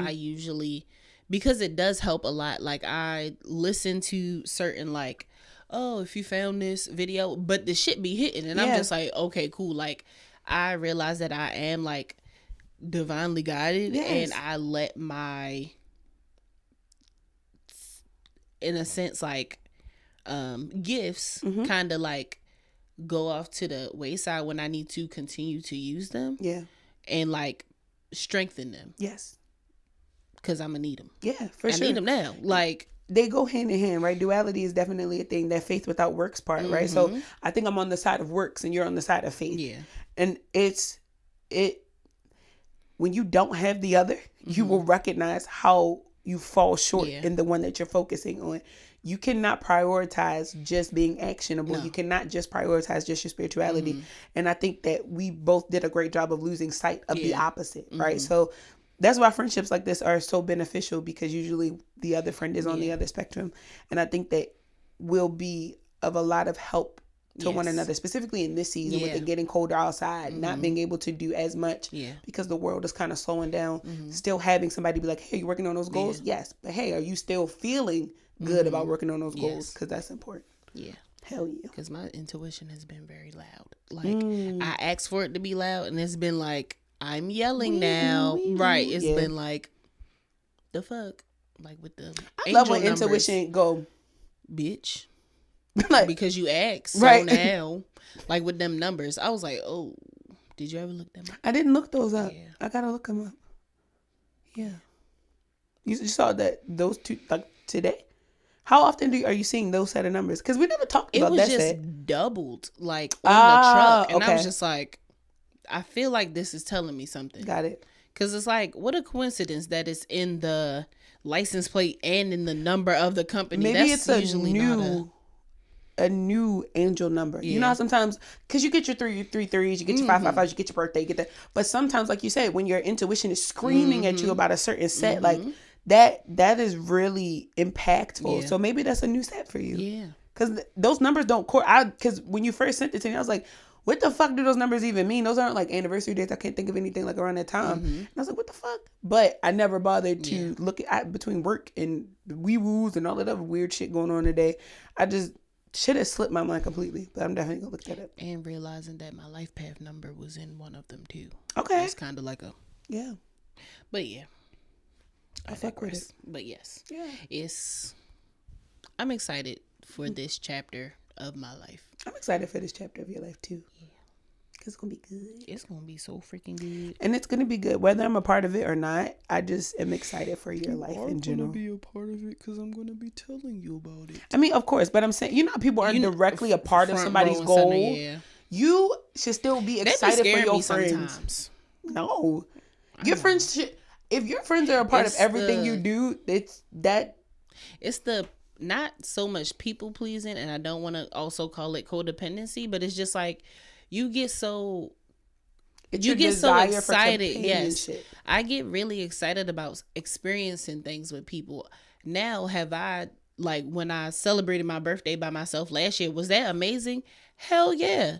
because it does help a lot. Like, I listen to certain, like, oh, if you found this video, but the shit be hitting, and I'm just like, okay, cool. Like, I realize that I am like divinely guided, and I let my, in a sense, like gifts kind of like go off to the wayside when I need to continue to use them and like strengthen them, because I'm gonna need them. I need them now. Like, they go hand in hand, right? Duality is definitely a thing, that faith without works part, right? So I think I'm on the side of works and you're on the side of faith. And when you don't have the other, you will recognize how you fall short in the one that you're focusing on. You cannot prioritize just being actionable. No. You cannot just prioritize just your spirituality. And I think that we both did a great job of losing sight of the opposite, right? So that's why friendships like this are so beneficial, because usually the other friend is on the other spectrum. And I think that will be of a lot of help to one another, specifically in this season with it getting colder outside, not being able to do as much because the world is kind of slowing down. Still having somebody be like, hey, you working on those goals? Yes. But hey, are you still feeling good about working on those goals? Because that's important. Hell yeah. Because my intuition has been very loud. Like, I asked for it to be loud, and it's been like, I'm yelling now. Right. It's been like, the fuck? Like, with the I love when intuition go, bitch. Like, because you asked. So now, like with them numbers, I was like, oh, did you ever look them up? I didn't look those up. I gotta look them up. Yeah. You saw that those two, like, today? How often are you seeing those set of numbers? Because we never talked It about was that just set. doubled, like, on the truck. And I was Okay. just like, I feel like this is telling me something. Got it. Because it's like, what a coincidence that it's in the license plate and in the number of the company. Maybe That's it's usually not a new angel number. You know Yeah. how sometimes, because you get your three threes, you get your 555s, you get your birthday, you get that. But sometimes, like you said, when your intuition is screaming at you about a certain set, like that is really impactful. Yeah. So maybe that's a new set for you. Yeah. Because those numbers don't because when you first sent it to me, I was like, what the fuck do those numbers even mean? Those aren't like anniversary dates. I can't think of anything like around that time. And I was like, what the fuck? But I never bothered to look at between work and wee woos and all that other weird shit going on today. I just should have slipped my mind completely. But I'm definitely gonna look that up. And realizing that my life path number was in one of them too. Okay. It's kind of like a, Yeah. but yeah. I fuck with digress. But yes. Yeah. I'm excited for this chapter of my life. I'm excited for this chapter of your life too. Yeah. Because it's gonna be good. It's gonna be so freaking good. And it's gonna be good. Whether I'm a part of it or not, I just am excited for your life in general. I'm gonna be a part of it because I'm gonna be telling you about it. I mean, of course, but I'm saying, you know, how people aren't directly a part of somebody's row and goal. center, yeah. You should still be excited for your friends. Sometimes. No, your friends should. If your friends are a part of everything you do, it's the not so much people pleasing, and I don't want to also call it codependency, but it's just like you get so excited. Yes, I get really excited about experiencing things with people. Now, have I, like, when I celebrated my birthday by myself last year, was that amazing? Hell yeah.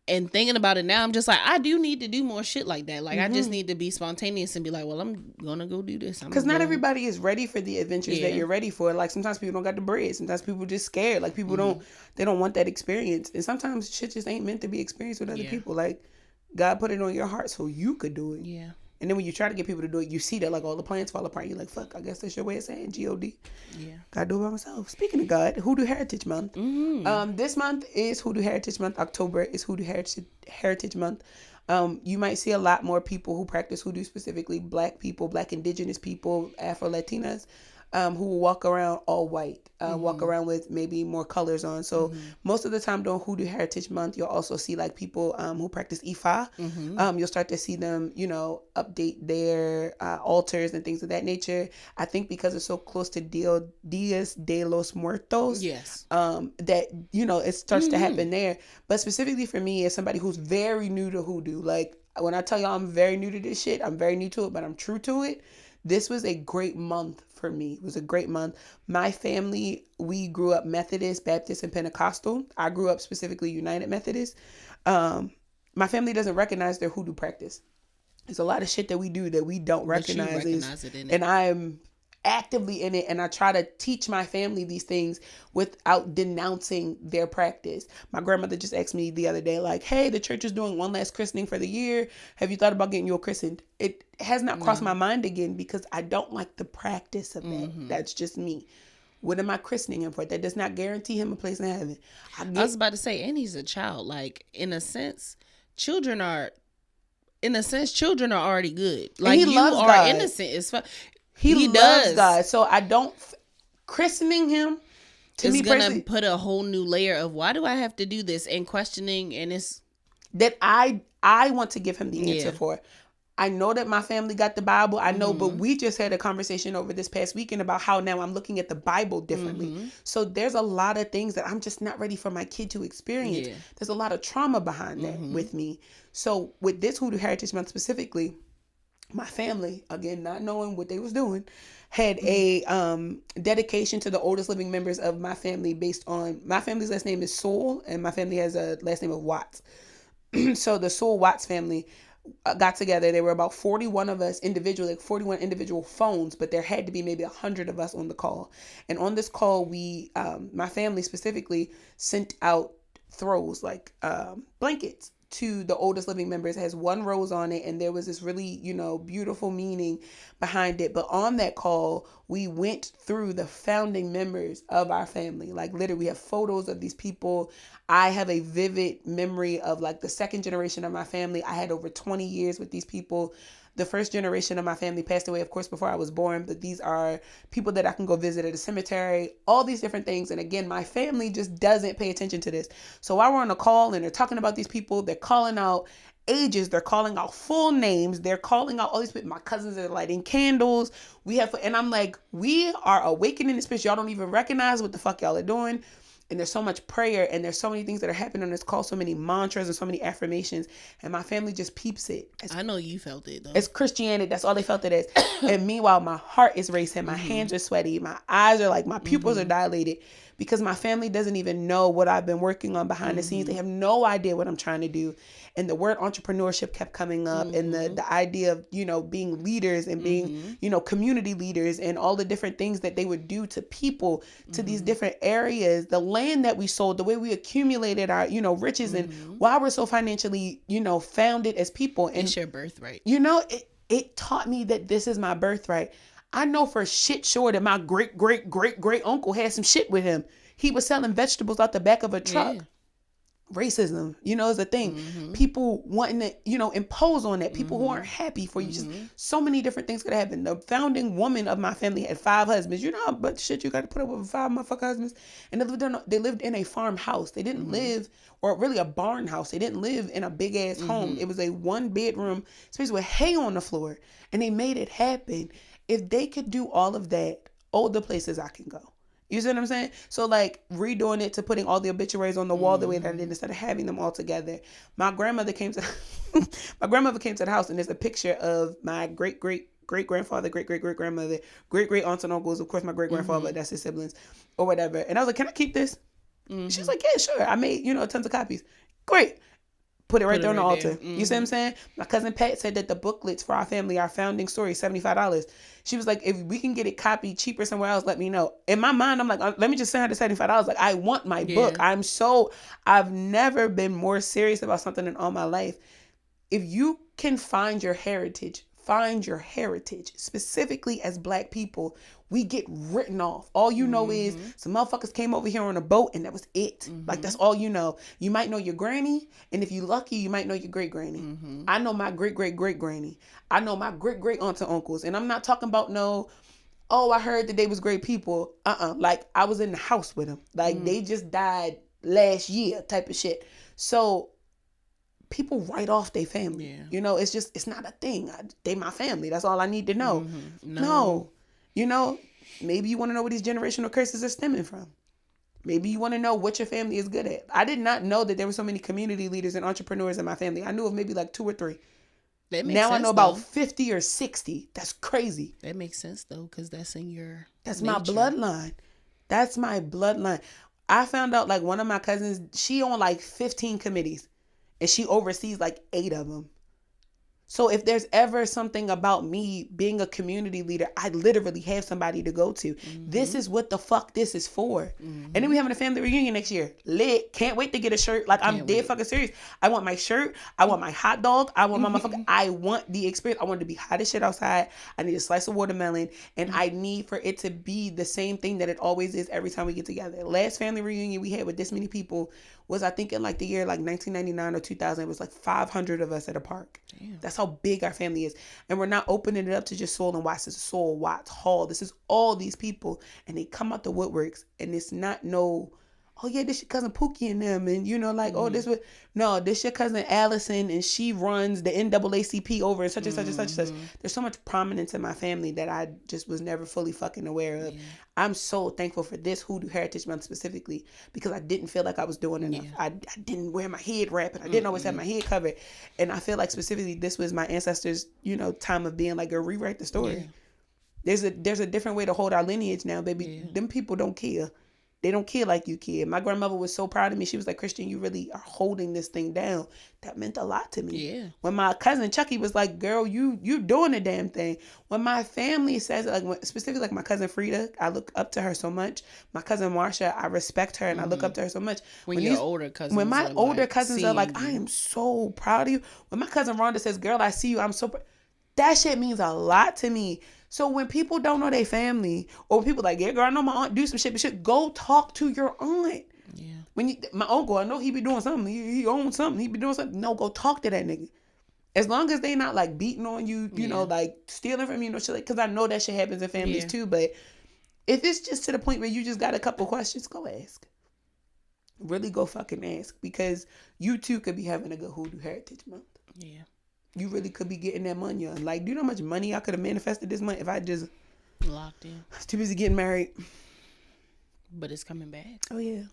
And thinking about it now, I'm just like, I do need to do more shit like that. Like, I just need to be spontaneous and be like, well, I'm gonna go do this. Because not everybody is ready for the adventures that you're ready for. Like, sometimes people don't got the bread. Sometimes people just scared. Like, people don't want that experience. And sometimes shit just ain't meant to be experienced with other people. Like, God put it on your heart so you could do it. Yeah. And then when you try to get people to do it, you see that, like, all the plans fall apart. You're like, fuck, I guess that's your way of saying G-O-D. Yeah. Gotta do it by myself. Speaking of God, Hoodoo Heritage Month. This month is Hoodoo Heritage Month. October is Hoodoo Heritage Month. You might see a lot more people who practice hoodoo, specifically Black people, Black indigenous people, Afro-Latinas, who will walk around all white, walk around with maybe more colors on. So most of the time during Hoodoo Heritage Month, you'll also see like people who practice Ifa. You'll start to see them, you know, update their altars and things of that nature. I think because it's so close to Dias de los Muertos, Yes. that, you know, it starts to happen there. But specifically for me, as somebody who's very new to hoodoo, like when I tell y'all I'm very new to this shit, I'm very new to it, but I'm true to it. This was a great month for me. It was a great month. My family, we grew up Methodist, Baptist, and Pentecostal. I grew up specifically United Methodist. My family doesn't recognize their hoodoo practice. There's a lot of shit that we do that we don't recognize. And I'm actively in it, and I try to teach my family these things without denouncing their practice. My grandmother just asked me the other day, like, hey, the church is doing one last christening for the year. Have you thought about getting you a christened? It has not crossed my mind again because I don't like the practice of that. That's just me. What am I christening him for? That does not guarantee him a place in heaven. I was about to say, and he's a child. Like, in a sense, children are already good. Like, you are God. Innocent as fuck. He loves God. So I don't, christening him, to me personally, gonna put a whole new layer of why do I have to do this, and questioning, and it's that I want to give him the answer for. I know that my family got the Bible. I know, but we just had a conversation over this past weekend about how now I'm looking at the Bible differently. So there's a lot of things that I'm just not ready for my kid to experience. Yeah. There's a lot of trauma behind that with me. So with this Hoodoo Heritage Month specifically, my family, again, not knowing what they was doing, had a dedication to the oldest living members of my family based on, my family's last name is Soul, and my family has a last name of Watts. So the Soul Watts family got together. There were about 41 of us individually, like 41 individual phones, but there had to be maybe 100 of us on the call. And on this call, we, my family specifically, sent out throws, like blankets, to the oldest living members. It has one rose on it, and there was this really, you know, beautiful meaning behind it. But on that call, we went through the founding members of our family. Like, literally, we have photos of these people. I have a vivid memory of, like, the second generation of my family. I had over 20 years with these people. the first generation of my family passed away, of course, before I was born. But these are people that I can go visit at a cemetery, all these different things. And again, my family just doesn't pay attention to this. So while we're on a call and they're talking about these people, they're calling out ages, they're calling out full names, they're calling out all these people. My cousins are lighting candles. And I'm like, we are awakening this bitch. Y'all don't even recognize what the fuck y'all are doing. And there's so much prayer and there's so many things that are happening on this call, so many mantras and so many affirmations. And my family just peeps it. I know you felt it though. It's Christianity. That's all they felt it as. And meanwhile, my heart is racing. My hands are sweaty. My eyes are like, my pupils are dilated because my family doesn't even know what I've been working on behind the scenes. They have no idea what I'm trying to do. And the word entrepreneurship kept coming up and the idea of, you know, being leaders and being, you know, community leaders and all the different things that they would do to people, to these different areas, the land that we sold, the way we accumulated our, you know, riches and why we're so financially, you know, founded as people. And it's your birthright. You know, it taught me that this is my birthright. I know for shit sure that my great uncle had some shit with him. He was selling vegetables out the back of a truck. Yeah. Racism, you know, is a thing. People wanting to, you know, impose on that. People who aren't happy for you. Just so many different things could happen. The founding woman of my family had 5 husbands. You know how much shit you got to put up with 5 motherfucking husbands? And they lived in a farmhouse. They didn't live, or really a barn house. They didn't live in a big ass home. It was a 1-bedroom space with hay on the floor. And they made it happen. If they could do all of that, all the places I can go. You see what I'm saying? So like redoing it to putting all the obituaries on the wall the way that I did instead of having them all together. My grandmother came to the house and there's a picture of my great grandfather, great grandmother, great aunts and uncles, of course my great grandfather, that's his siblings or whatever. And I was like, can I keep this? She's like, yeah, sure. I made, you know, tons of copies. Great. Put it right there on the altar. You see what I'm saying? My cousin Pat said that the booklets for our family, our founding story, $75. She was like, if we can get it copied cheaper somewhere else, let me know. In my mind, I'm like, let me just send her the $75. Like, I want my book. I've never been more serious about something in all my life. If you can find your heritage, specifically as Black people, we get written off. All you know is some motherfuckers came over here on a boat and that was it. Like, that's all you know. You might know your granny, and if you're lucky, you might know your great granny. I know my great granny. I know my great aunts and uncles. And I'm not talking about I heard that they was great people. Like, I was in the house with them. Like, they just died last year type of shit. So people write off their family. Yeah. You know, it's not a thing. They my family. That's all I need to know. No. You know, maybe you want to know where these generational curses are stemming from. Maybe you want to know what your family is good at. I did not know that there were so many community leaders and entrepreneurs in my family. I knew of maybe like 2 or 3. That makes now sense, I know about 50 or 60. That's crazy. That makes sense though, because that's in your That's nature. my bloodline. That's my bloodline. I found out like one of my cousins, she on like 15 committees and she oversees like 8 of them. So if there's ever something about me being a community leader, I literally have somebody to go to. This is what the fuck this is for. And then we having a family reunion next year. Lit. Can't wait to get a shirt. Like, I'm dead fucking serious. I want my shirt. I want my hot dog. I want my motherfucker. I want the experience. I want it to be hot as shit outside. I need a slice of watermelon. And I need for it to be the same thing that it always is every time we get together. Last family reunion we had with this many people was, I think, in like the year like 1999 or 2000. It was like 500 of us at a park. Damn. That's how big our family is. And we're not opening it up to just Soul and Watts. This is Soul, Watts, Hall. This is all these people. And they come out the woodworks. And it's not oh yeah, this your cousin Pookie and them. And you know, like, this your cousin Allison. And she runs the NAACP over and such and such and such and such. There's so much prominence in my family that I just was never fully fucking aware of. Yeah. I'm so thankful for this Hoodoo Heritage Month specifically because I didn't feel like I was doing enough. Yeah. I didn't wear my head wrap and I didn't always have my head covered. And I feel like specifically this was my ancestors, you know, time of being like, rewrite the story. Yeah. There's a different way to hold our lineage now, baby. Yeah. Them people don't care. They don't care like you care. My grandmother was so proud of me. She was like, Christian, you really are holding this thing down. That meant a lot to me. Yeah. When my cousin Chucky was like, girl, you doing the damn thing. When my family says, like, specifically like my cousin Frida, I look up to her so much. My cousin Marsha, I respect her and I look up to her so much. When your older cousins When my older cousins are like, I am so proud of you. When my cousin Rhonda says, girl, I see you, I'm so proud. That shit means a lot to me. So when people don't know their family, or people like, yeah, girl, I know my aunt do some shit, but shit, go talk to your aunt. Yeah. My uncle, I know he be doing something. He owns something. He be doing something. No, go talk to that nigga. As long as they not like beating on you, you know, Yeah. like stealing from you, shit. Because I know that shit happens in families Yeah. too. But if it's just to the point where you just got a couple questions, go ask. Really go fucking ask, because you too could be having a good Hoodoo Heritage Month. Yeah. You really could be getting that money on. Like, do you know how much money I could have manifested this month if I just Locked in. was too busy getting married? But it's coming back. Oh yeah,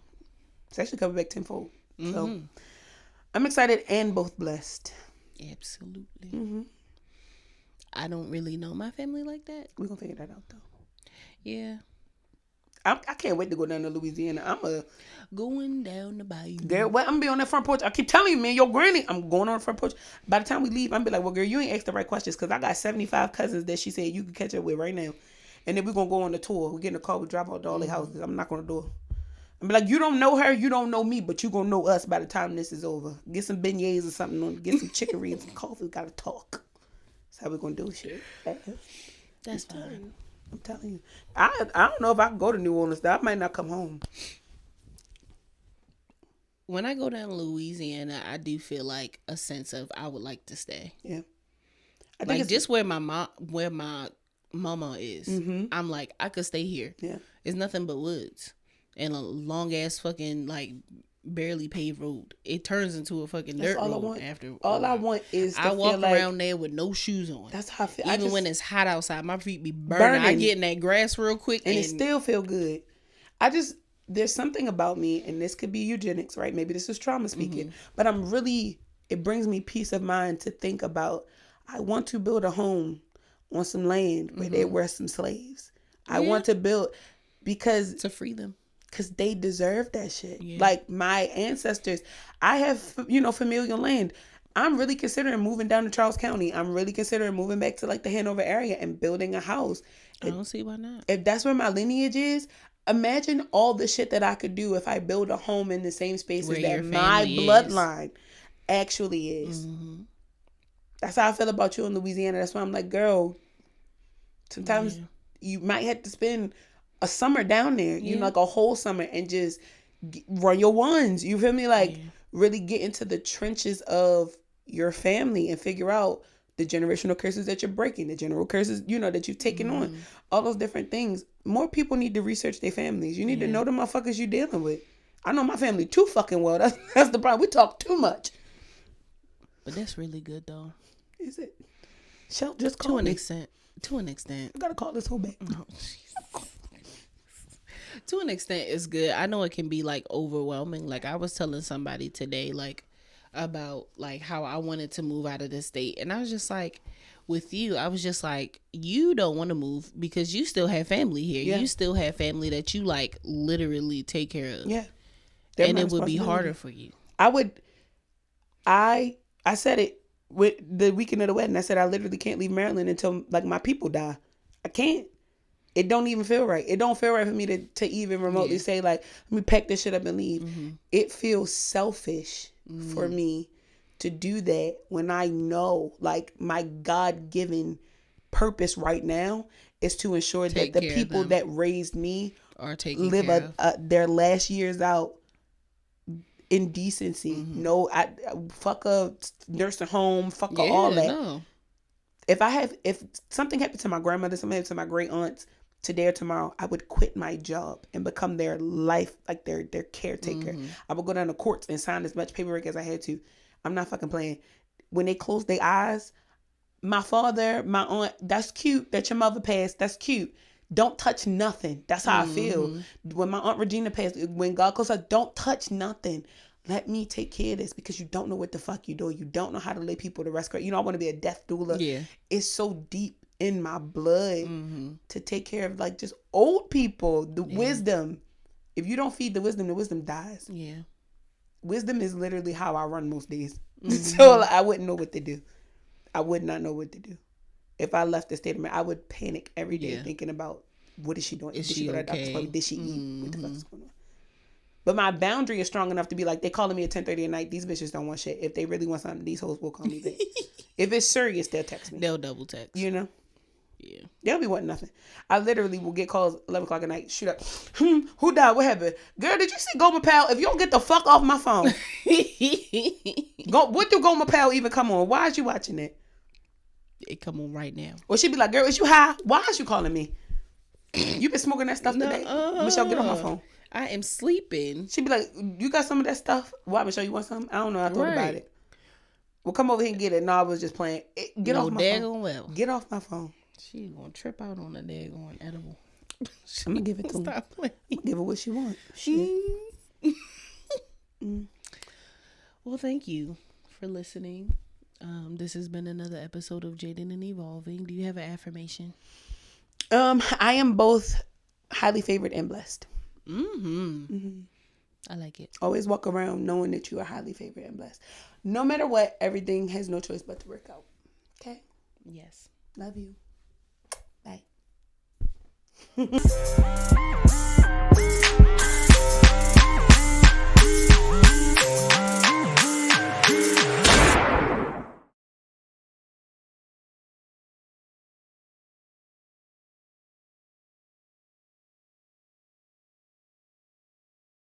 it's actually coming back tenfold. Mm-hmm. So I'm excited and both blessed. Absolutely. Mm-hmm. I don't really know my family like that. We're gonna figure that out though. Yeah. I can't wait to go down to Louisiana. Going down the bayou. Girl, well, I'm gonna be on that front porch. I keep telling you, man, your granny, I'm going on the front porch. By the time we leave, I'm gonna be like, well, girl, you ain't asked the right questions, because I got 75 cousins that she said you can catch up with right now. And then we're gonna go on the tour. We get in the car, we drive out to all their houses. I'm not gonna do it. I'm like, you don't know her, you don't know me, but you gonna know us by the time this is over. Get some beignets or something on, get some chicory and some coffee. We gotta talk. That's how we're gonna do shit. That's fine. I'm telling you. I don't know if I can go to New Orleans. I might not come home. When I go down to Louisiana, I do feel like a sense of I would like to stay. Yeah. I think Like it's just where my mama is. Mm-hmm. I'm like, I could stay here. Yeah. It's nothing but woods and a long ass fucking like barely paved road. It turns into a fucking That's dirt all I road want. after. All I want is to I feel walk like, around there with no shoes on. that's how I feel. Even when it's hot outside, my feet be burning. I get in that grass real quick and it still feel good. There's something about me, and this could be eugenics, right? Maybe this is trauma speaking, but it brings me peace of mind to think about, I want to build a home on some land where there were some slaves. I want to build, because to free them. Because they deserve that shit. Yeah. Like my ancestors, I have, familial land. I'm really considering moving down to Charles County. I'm really considering moving back to like the Hanover area and building a house. I don't see why not. If that's where my lineage is, imagine all the shit that I could do if I build a home in the same spaces Where that your my family bloodline actually is. Mm-hmm. That's how I feel about you in Louisiana. That's why I'm like, girl, sometimes you might have to spend a summer down there, like a whole summer, and just run your ones. You feel me? Like really get into the trenches of your family and figure out the generational curses that you're breaking, the general curses, that you've taken on, all those different things. More people need to research their families. You need to know the motherfuckers you're dealing with. I know my family too fucking well. That's the problem. We talk too much. But that's really good though. Is it? Shell, just call me. To an extent. I gotta call this whole back. Oh, to an extent, it's good. I know it can be like overwhelming. Like I was telling somebody today, like about like how I wanted to move out of the state, and I was just like, with you, I was just like, you don't want to move because you still have family here. Yeah. You still have family that you like literally take care of. Yeah, and it would be harder for you. I said it with the weekend of the wedding. I said I literally can't leave Maryland until like my people die. I can't. It don't even feel right. It don't feel right for me to even remotely say like, let me pack this shit up and leave. Mm-hmm. It feels selfish for me to do that when I know like my God-given purpose right now is to ensure that the people that raised me are taking live their last years out in decency. Mm-hmm. No, I fuck a nursing home, fuck all that. No. If something happened to my grandmother, something happened to my great aunts today or tomorrow, I would quit my job and become their life, like their caretaker. Mm-hmm. I would go down to courts and sign as much paperwork as I had to. I'm not fucking playing. When they close their eyes, my father, my aunt, that's cute that your mother passed. That's cute. Don't touch nothing. That's how I feel. When my Aunt Regina passed, when God calls her, don't touch nothing. Let me take care of this, because you don't know what the fuck you do. You don't know how to lay people to rest. I want to be a death doula. Yeah. It's so deep in my blood to take care of like just old people. The wisdom. If you don't feed the wisdom dies. Yeah. Wisdom is literally how I run most days. So I wouldn't know what to do. I would not know what to do. If I left the state of Maryland, I would panic every day thinking about, what is she doing? Did she go to the doctor's appointment? Did she eat? What the fuck is going on? But my boundary is strong enough to be like, they calling me at 10:30 at night. These bitches don't want shit. If they really want something, these hoes will call me back. If it's serious, they'll text me. They'll double text. Yeah. They don't be wanting nothing. I literally will get calls 11 o'clock at night. Shoot up. Who died? What happened? Girl, did you see Goma Pal? If you don't get the fuck off my phone. What do Goma Pal even come on? Why is you watching it? It come on right now. Well, she be like, girl, is you high? Why is you calling me? You been smoking that stuff today? Michelle, get on my phone. I am sleeping. She be like, you got some of that stuff? Why, Michelle, you want some? I don't know. I thought about it. Well, come over here and get it. No, I was just playing. Get off my phone. Well. Get off my phone. She gonna trip out on a daggone edible. I'm gonna give it to her. Stop playing. I'm gonna give her what she wants. Shit. Well, thank you for listening. This has been another episode of Jaden and Evolving. Do you have an affirmation? I am both highly favored and blessed. I like it. Always walk around knowing that you are highly favored and blessed. No matter what, everything has no choice but to work out. Okay? Yes. Love you. Bye.